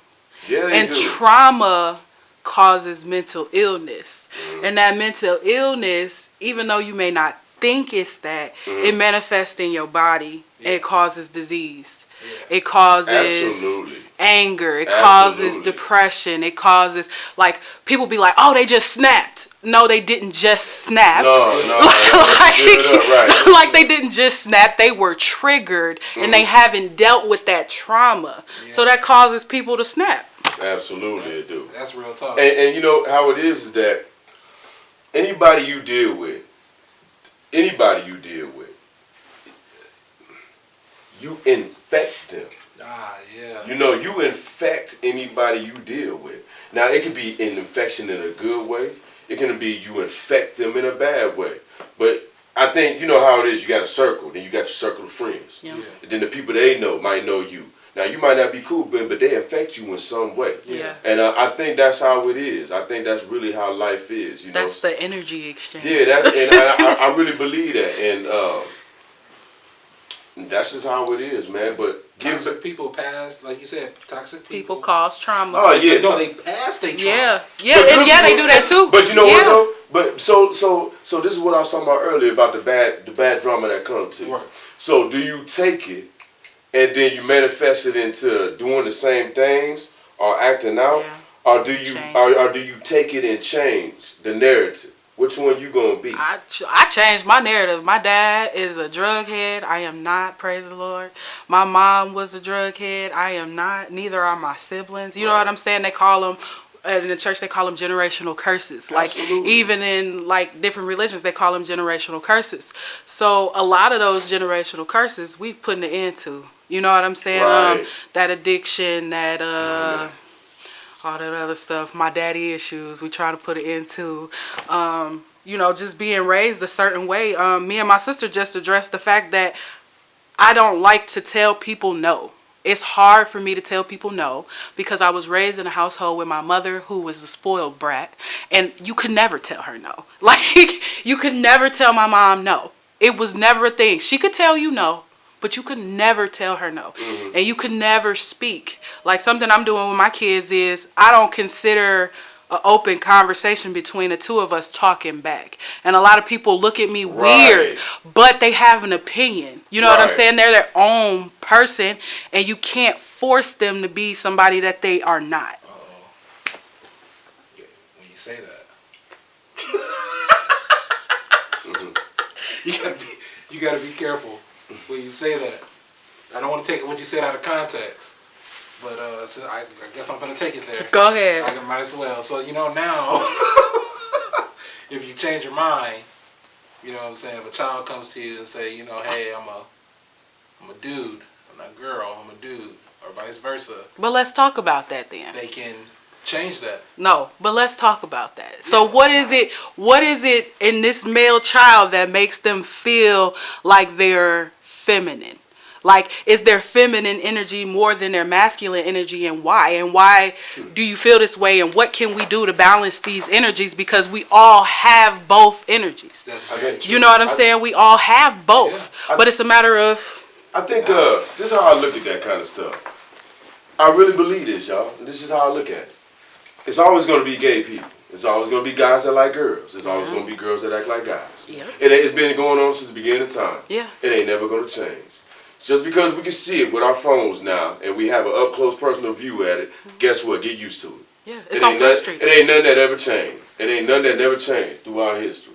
[SPEAKER 3] Yeah, they
[SPEAKER 4] and
[SPEAKER 3] do.
[SPEAKER 4] Trauma causes mental illness. And that mental illness, even though you may not think it's that, it manifests in your body and it causes disease. It causes
[SPEAKER 3] Absolutely.
[SPEAKER 4] anger. It
[SPEAKER 3] Absolutely.
[SPEAKER 4] causes depression. It causes, like, people be like, oh, they just snapped. No, they didn't just snap. Like they didn't just snap. They were triggered and they haven't dealt with that trauma. So that causes people to snap.
[SPEAKER 3] Absolutely, it do.
[SPEAKER 2] That's real talk.
[SPEAKER 3] And you know how it is that anybody you deal with, you infect them.
[SPEAKER 2] Yeah.
[SPEAKER 3] You know, you infect anybody you deal with. Now, it could be an infection in a good way. It can be you infect them in a bad way. But I think, you know how it is. You got a circle. Then you got your circle of friends.
[SPEAKER 4] Yeah.
[SPEAKER 3] And then the people they know might know you. Now, you might not be cool, but they affect you in some way.
[SPEAKER 4] Yeah.
[SPEAKER 3] And I think that's how it is. I think that's really how life is. You know?
[SPEAKER 4] That's the energy exchange.
[SPEAKER 3] Yeah, I really believe that. And that's just how it is, man. But
[SPEAKER 2] Toxic people pass, like you said, toxic
[SPEAKER 4] people cause trauma.
[SPEAKER 3] Oh, yeah.
[SPEAKER 2] No, they pass they trauma.
[SPEAKER 4] Yeah, they do that too.
[SPEAKER 3] But you know what though? But so this is what I was talking about earlier about the bad drama that comes to you.
[SPEAKER 2] Right.
[SPEAKER 3] So do you take it and then you manifest it into doing the same things or acting out, or do you take it and change the narrative? Which one you gonna be?
[SPEAKER 4] I changed my narrative. My dad is a drug head. I am not. Praise the Lord. My mom was a drug head. I am not. Neither are my siblings. You know what I'm saying? They call them in the church. They call them generational curses. Like even in like different religions, they call them generational curses. So a lot of those generational curses we putting an end to. You know what I'm saying?
[SPEAKER 3] Right.
[SPEAKER 4] That addiction, that all that other stuff, my daddy issues, we trying to put it into, you know, just being raised a certain way. Me and my sister just addressed the fact that I don't like to tell people no. It's hard for me to tell people no because I was raised in a household with my mother who was a spoiled brat, and you could never tell her no. Like, you could never tell my mom no. It was never a thing. She could tell you no, but you could never tell her no. And you could never speak. Like something I'm doing with my kids is I don't consider an open conversation between the two of us talking back. And a lot of people look at me weird, but they have an opinion. You know what I'm saying? They're their own person, and you can't force them to be somebody that they are not.
[SPEAKER 2] Yeah, when you say that. You gotta be careful when you say that. I don't want to take what you said out of context, but so I guess I'm gonna take it there.
[SPEAKER 4] Go ahead.
[SPEAKER 2] I might as well. So you know now, if you change your mind, you know what I'm saying. If a child comes to you and say, you know, hey, I'm a dude, I'm not a girl, I'm a dude, or vice versa.
[SPEAKER 4] But let's talk about that then.
[SPEAKER 2] They can change that.
[SPEAKER 4] No, but let's talk about that. So what is it in this male child that makes them feel like they're feminine? Like, is their feminine energy more than their masculine energy, and why? And why do you feel this way, and what can we do to balance these energies? Because we all have both energies. You know what I'm saying? We all have both. Yeah. But it's a matter of...
[SPEAKER 3] I think this is how I look at that kind of stuff. I really believe this, y'all. This is how I look at it. It's always going to be gay people. It's always going to be guys that like girls. It's always going to be girls that act like guys.
[SPEAKER 4] Yeah.
[SPEAKER 3] It's been going on since the beginning of time.
[SPEAKER 4] Yeah.
[SPEAKER 3] It ain't never going to change. Just because we can see it with our phones now and we have an up-close personal view at it, guess what? Get used to it.
[SPEAKER 4] Yeah, it's on Front Street.
[SPEAKER 3] It ain't nothing that ever changed. It ain't nothing that never changed throughout history.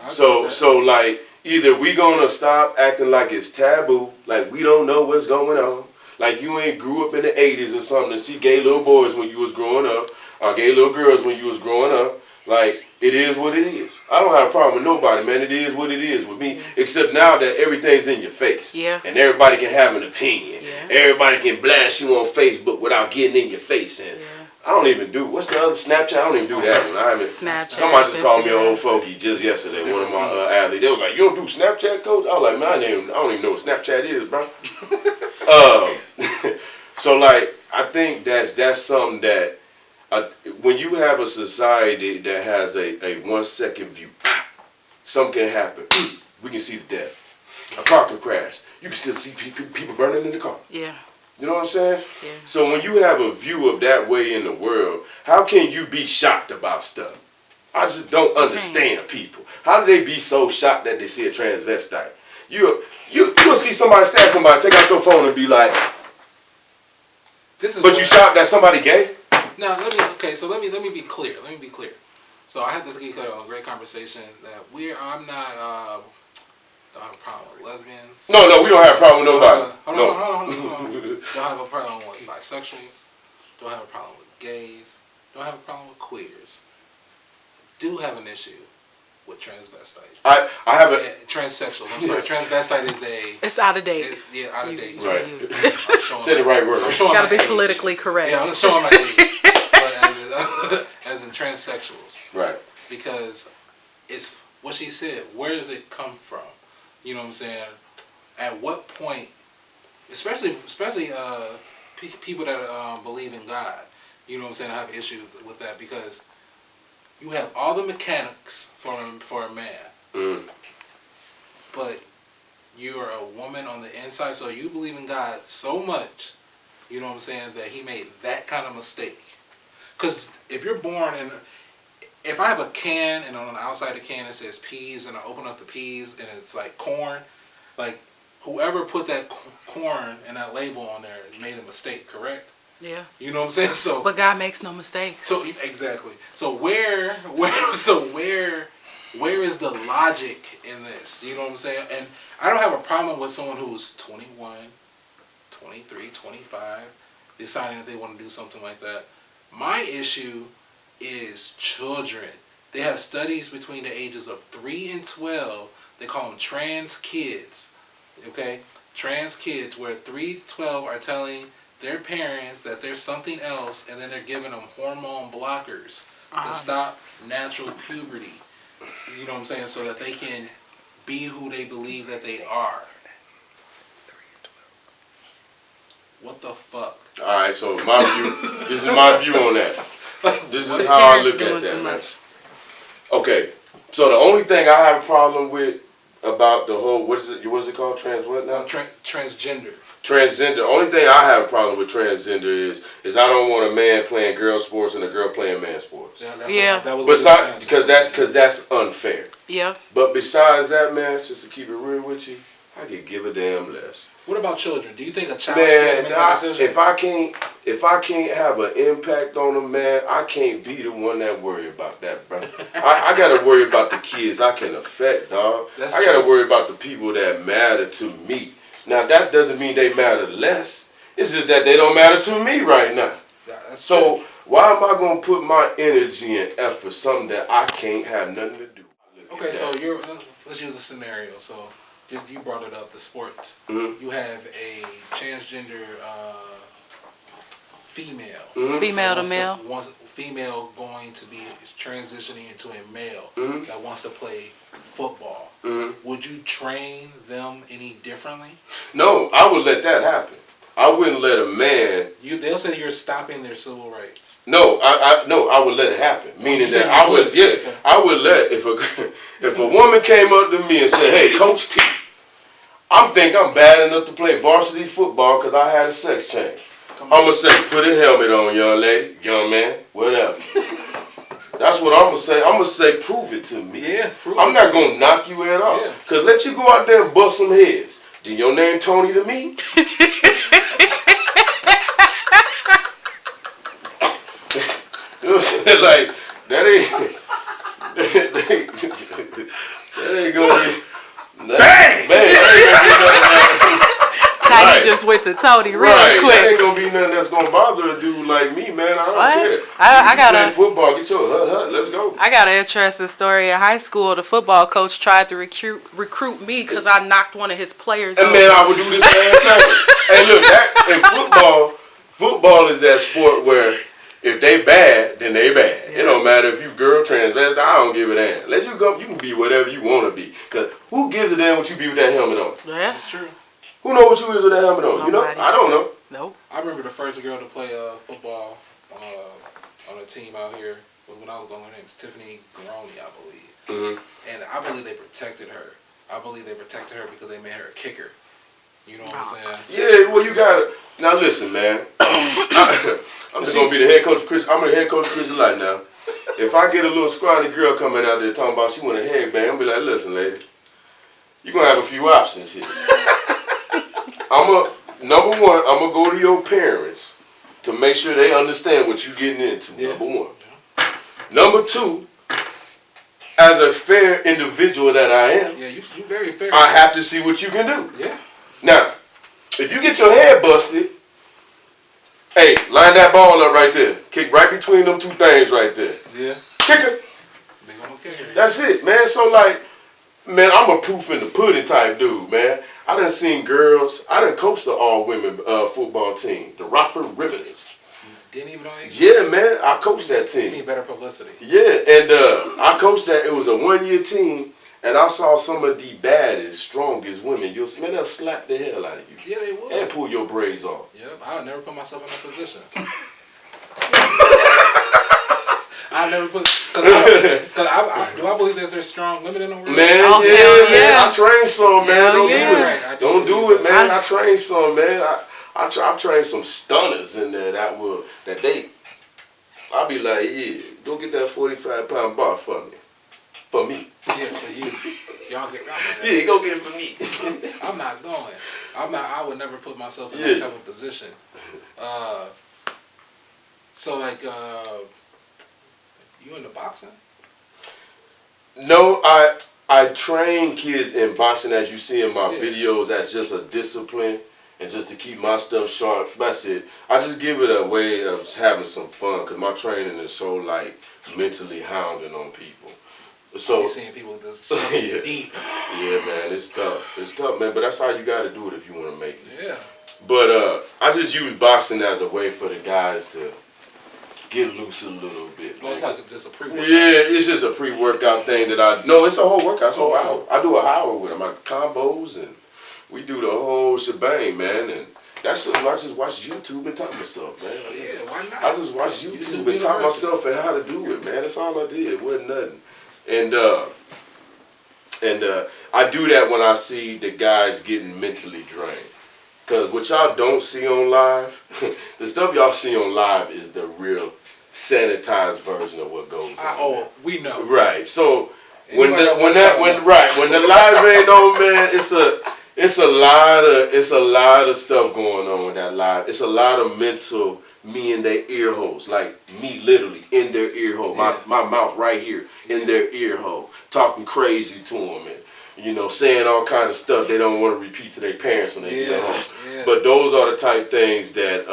[SPEAKER 3] So like, either we going to stop acting like it's taboo, like we don't know what's going on, like you ain't grew up in the 80s or something to see gay little boys when you was growing up, or gay little girls when you was growing up. Like, it is what it is. I don't have a problem with nobody, man. It is what it is with me. Except now that everything's in your face.
[SPEAKER 4] Yeah.
[SPEAKER 3] And everybody can have an opinion.
[SPEAKER 4] Yeah.
[SPEAKER 3] Everybody can blast you on Facebook without getting in your face. And I don't even do, what's the other Snapchat? I don't even do that one. I haven't.
[SPEAKER 4] Snapchat.
[SPEAKER 3] Somebody just called me an old fogey just yesterday. One of my athletes. They were like, you don't do Snapchat, coach? I was like, man, I don't even know what Snapchat is, bro. So, like, I think that's something that, when you have a society that has a 1 second view, something can happen. We can see the death. A car can crash. You can still see people burning in the car.
[SPEAKER 4] Yeah.
[SPEAKER 3] You know what I'm saying?
[SPEAKER 4] Yeah.
[SPEAKER 3] So when you have a view of that way in the world, how can you be shocked about stuff? I just don't understand people. How do they be so shocked that they see a transvestite? You'll see somebody stab somebody, take out your phone and be like, but you shocked that somebody gay?
[SPEAKER 2] No, let me be clear. Let me be clear. So I had this great conversation that I'm not don't have a problem with lesbians.
[SPEAKER 3] No, we don't have a problem with nobody.
[SPEAKER 2] Hold on. Don't have a problem with bisexuals. Don't have a problem with gays. Don't have a problem with queers. Do have an issue with transvestites.
[SPEAKER 3] I have a
[SPEAKER 2] transsexuals. I'm sorry, transvestite is
[SPEAKER 4] it's out of date.
[SPEAKER 2] Out of date.
[SPEAKER 3] Right. Said the right word.
[SPEAKER 2] I'm showing
[SPEAKER 4] gotta
[SPEAKER 2] my
[SPEAKER 4] be
[SPEAKER 2] age.
[SPEAKER 4] politically correct.
[SPEAKER 2] Yeah, I'm showing my age. As in transsexuals.
[SPEAKER 3] Right.
[SPEAKER 2] Because it's what she said. Where does it come from? You know what I'm saying? At what point, especially people that believe in God, you know what I'm saying? I have issues with that because you have all the mechanics for a man, but you're a woman on the inside, so you believe in God so much, you know what I'm saying, that He made that kind of mistake. Because if you're born in, if I have a can and on the outside of the can it says peas and I open up the peas and it's like corn, like whoever put that corn and that label on there made a mistake, correct?
[SPEAKER 4] Yeah.
[SPEAKER 2] You know what I'm saying? So,
[SPEAKER 4] but God makes no mistakes.
[SPEAKER 2] So exactly. So where is the logic in this? You know what I'm saying? And I don't have a problem with someone who's 21, 23, 25 deciding that they want to do something like that. My issue is children. They have studies between the ages of 3 and 12. They call them trans kids. Okay? Trans kids where 3 to 12 are telling their parents that there's something else and then they're giving them hormone blockers to stop natural puberty. You know what I'm saying? So that they can be who they believe that they are. What the fuck?
[SPEAKER 3] Alright, so my view, this is my view on that. This is how I look at that, man. Okay, so the only thing I have a problem with about the whole, what is it called? Trans what now?
[SPEAKER 2] Transgender.
[SPEAKER 3] Transgender. Only thing I have a problem with transgender is I don't want a man playing girl sports and a girl playing man sports.
[SPEAKER 4] Yeah.
[SPEAKER 3] Besides, because that's unfair.
[SPEAKER 4] Yeah.
[SPEAKER 3] But besides that, man, just to keep it real with you, I could give a damn less.
[SPEAKER 2] What about children? Do you think a child should make that decision?
[SPEAKER 3] If I can't have an impact on them, man, I can't be the one that worry about that, bro. I gotta worry about the kids I can affect, dog. I gotta worry about the people that matter to me. Now that doesn't mean they matter less. It's just that they don't matter to me right now.
[SPEAKER 2] Yeah,
[SPEAKER 3] so why am I gonna put my energy and effort for something that I can't have nothing to do?
[SPEAKER 2] Okay, so let's use a scenario. So just you brought it up, the sports.
[SPEAKER 3] Mm-hmm.
[SPEAKER 2] You have a transgender female.
[SPEAKER 3] Mm-hmm.
[SPEAKER 4] Female to male.
[SPEAKER 2] Female going to be transitioning into a male that wants to play football.
[SPEAKER 3] Mm-hmm.
[SPEAKER 2] Would you train them any differently?
[SPEAKER 3] No, I would let that happen. I wouldn't let a man.
[SPEAKER 2] They'll say you're stopping their civil rights.
[SPEAKER 3] No, I would let it happen. Meaning that I would let if a woman came up to me and said, "Hey, Coach T, I'm bad enough to play varsity football because I had a sex change." I'm gonna say, "Put a helmet on, young lady, young man, whatever." That's what I'm gonna say. I'm gonna say, "Prove it to me."
[SPEAKER 2] Yeah,
[SPEAKER 3] I'm not gonna knock you at all. Cause let you go out there and bust some heads. Then your name Tony to me? You know what I'm saying? Like that ain't gonna be. Bang!
[SPEAKER 4] Tiny just went to Tony real
[SPEAKER 3] Right,
[SPEAKER 4] quick.
[SPEAKER 3] that ain't gonna be nothing that's gonna bother a dude like me, man. I don't
[SPEAKER 4] What?
[SPEAKER 3] care.
[SPEAKER 4] I
[SPEAKER 3] You
[SPEAKER 4] got
[SPEAKER 3] play
[SPEAKER 4] a
[SPEAKER 3] football, get your hut, let's go.
[SPEAKER 4] I got an interesting story. In high school, the football coach tried to recruit me because I knocked one of his players
[SPEAKER 3] And
[SPEAKER 4] over.
[SPEAKER 3] man, I would do the same thing. Hey, look, that in football is that sport where if they bad, then they bad.
[SPEAKER 4] Yeah.
[SPEAKER 3] It don't matter if you girl, transvestite, I don't give a damn. Let you come, you can be whatever you want to be. Cause who gives a damn what you be with that helmet on?
[SPEAKER 4] Yeah.
[SPEAKER 2] That's true.
[SPEAKER 3] Who know what you is with that helmet on? You know?
[SPEAKER 4] Nobody.
[SPEAKER 3] I don't know.
[SPEAKER 4] Nope.
[SPEAKER 2] I remember the first girl to play football on a team out here when I was going. Her name was Tiffany Garoni, I believe.
[SPEAKER 3] Mm-hmm.
[SPEAKER 2] And I believe they protected her. I believe they protected her because they made her a kicker. You know what I'm saying?
[SPEAKER 3] Yeah, well, you gotta. Now listen, man. I'm just gonna be the head coach of Chris. I'm the head coach of Chris Light now. If I get a little scrawny girl coming out there talking about she want a headband, I'm be like, listen, lady, you're gonna have a few options here. Number one, I'm gonna go to your parents to make sure they understand what you're getting into.
[SPEAKER 2] Yeah.
[SPEAKER 3] Number one. Number two, as a fair individual that I am,
[SPEAKER 2] Yeah, you very fair.
[SPEAKER 3] I have to see what you can do.
[SPEAKER 2] Yeah.
[SPEAKER 3] Now, if you get your head busted, hey, line that ball up right there. Kick right between them two things right there.
[SPEAKER 2] Yeah.
[SPEAKER 3] Kick it.
[SPEAKER 2] They gonna kick her.
[SPEAKER 3] That's it, man. So like, man, I'm a proof in the pudding type dude, man. I done seen girls. I done coached the all-women football team, the Rockford Riveters.
[SPEAKER 2] Didn't even know they
[SPEAKER 3] Yeah, man, I coached that
[SPEAKER 2] You
[SPEAKER 3] team.
[SPEAKER 2] need better publicity.
[SPEAKER 3] Yeah, and I coached that. It was a 1-year team, and I saw some of the baddest, strongest women. Man, they'll slap the hell out of you.
[SPEAKER 2] Yeah, they would.
[SPEAKER 3] And pull your braids off.
[SPEAKER 2] Yep, I would never put myself in that position. I never put. Do I believe that there's strong women in the world?
[SPEAKER 3] Man,
[SPEAKER 4] Oh,
[SPEAKER 3] yeah,
[SPEAKER 4] hell
[SPEAKER 3] man.
[SPEAKER 4] yeah.
[SPEAKER 3] I trained some, man.
[SPEAKER 4] Hell
[SPEAKER 3] Don't
[SPEAKER 4] yeah.
[SPEAKER 3] do it.
[SPEAKER 2] Right,
[SPEAKER 3] Don't do it, man.
[SPEAKER 4] I-
[SPEAKER 3] I trained some, man. I've trained some stunners in there that they. I'll be like, yeah, go get that 45-pound bar for me. For me.
[SPEAKER 2] Yeah, for you. Y'all get.
[SPEAKER 3] Yeah, go get it for me.
[SPEAKER 2] I'm not going. I would never put myself in
[SPEAKER 3] Yeah.
[SPEAKER 2] that type of position. So like, you into boxing?
[SPEAKER 3] No, I train kids in boxing, as you see in my videos, as just a discipline and just to keep my stuff sharp. That's it. I just give it a way of having some fun because my training is so like mentally hounding on people. So
[SPEAKER 2] You seeing people just sucking
[SPEAKER 3] Yeah.
[SPEAKER 2] deep.
[SPEAKER 3] yeah, man, it's tough. It's tough, man. But that's how you got to do it if you want to make it.
[SPEAKER 2] Yeah.
[SPEAKER 3] But I just use boxing as a way for the guys to get loose a little bit.
[SPEAKER 2] Well, it's
[SPEAKER 3] man.
[SPEAKER 2] like just a pre-workout.
[SPEAKER 3] Yeah, it's just a pre-workout thing that it's a whole workout. It's a whole hour. I do an hour with them. I combos and we do the whole shebang, man. And that's something I just watch YouTube and taught myself, man.
[SPEAKER 2] Yeah, why not?
[SPEAKER 3] I just watched YouTube and taught
[SPEAKER 2] University.
[SPEAKER 3] myself and how to do it, man. That's all I did. It wasn't nothing. And I do that when I see the guys getting mentally drained. Because what y'all don't see on live, the stuff y'all see on live is the real sanitized version of what goes on.
[SPEAKER 2] We know.
[SPEAKER 3] Right. So when
[SPEAKER 2] Anybody that
[SPEAKER 3] when
[SPEAKER 2] wants
[SPEAKER 3] the live ain't on, man, it's a lot of stuff going on with that live. It's a lot of mental me in their ear holes, like me literally in their ear hole, my mouth right here in their ear hole, talking crazy to them and saying all kind of stuff they don't want to repeat to their parents when they get home.
[SPEAKER 2] Yeah.
[SPEAKER 3] But those are the type things that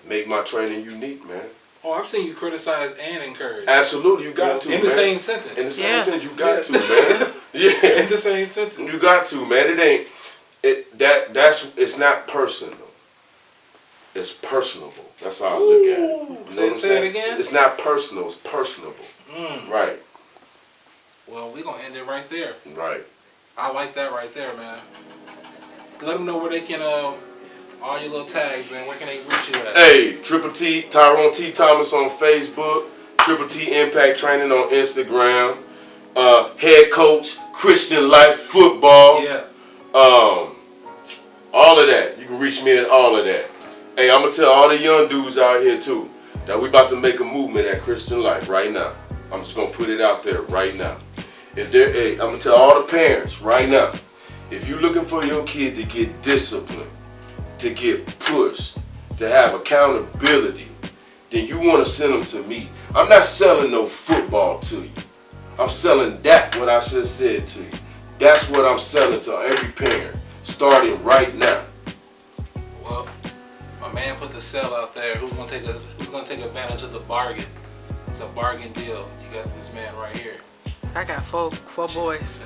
[SPEAKER 3] make my training unique, man.
[SPEAKER 2] Oh, I've seen you criticize and encourage.
[SPEAKER 3] It's
[SPEAKER 2] in the same sentence.
[SPEAKER 3] In the same sentence, you got to, man. Yeah.
[SPEAKER 2] In the same sentence.
[SPEAKER 3] You got to, man. It's not personal. It's personable. That's how I look at it. You know what I'm
[SPEAKER 2] Say
[SPEAKER 3] saying?
[SPEAKER 2] it again?
[SPEAKER 3] It's not personal, it's personable. Right.
[SPEAKER 2] Well, we're going to end it right there.
[SPEAKER 3] Right.
[SPEAKER 2] I like that right there, man. Let them know where they can, all your little tags, man. Where can they reach you at?
[SPEAKER 3] Hey, Triple T, Tyrone T. Thomas on Facebook. Triple T Impact Training on Instagram. Head coach, Christian Life Football.
[SPEAKER 2] Yeah.
[SPEAKER 3] All of that. You can reach me at all of that. Hey, I'm going to tell all the young dudes out here, too, that we about to make a movement at Christian Life right now. I'm just going to put it out there right now. I'm going to tell all the parents right now, if you're looking for your kid to get disciplined, to get pushed, to have accountability, then you want to send them to me. I'm not selling no football to you. I'm selling what I just said to you. That's what I'm selling to every parent. starting right now.
[SPEAKER 2] Well, my man put the sale out there. Who's gonna take advantage of the bargain? It's a bargain deal. You got this man right here.
[SPEAKER 4] I got four boys.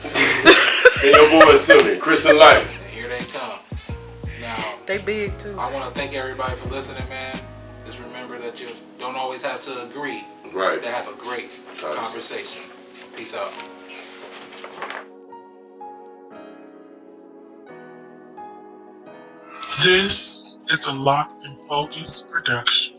[SPEAKER 3] And your boy Sylvia, Chris and Life.
[SPEAKER 2] And here they come. Now,
[SPEAKER 4] They big too.
[SPEAKER 2] I want to thank everybody for listening, man. Just remember that you don't always have to agree
[SPEAKER 3] Right.
[SPEAKER 2] to have a great conversation. Peace out.
[SPEAKER 1] This is a Locked and Focused production.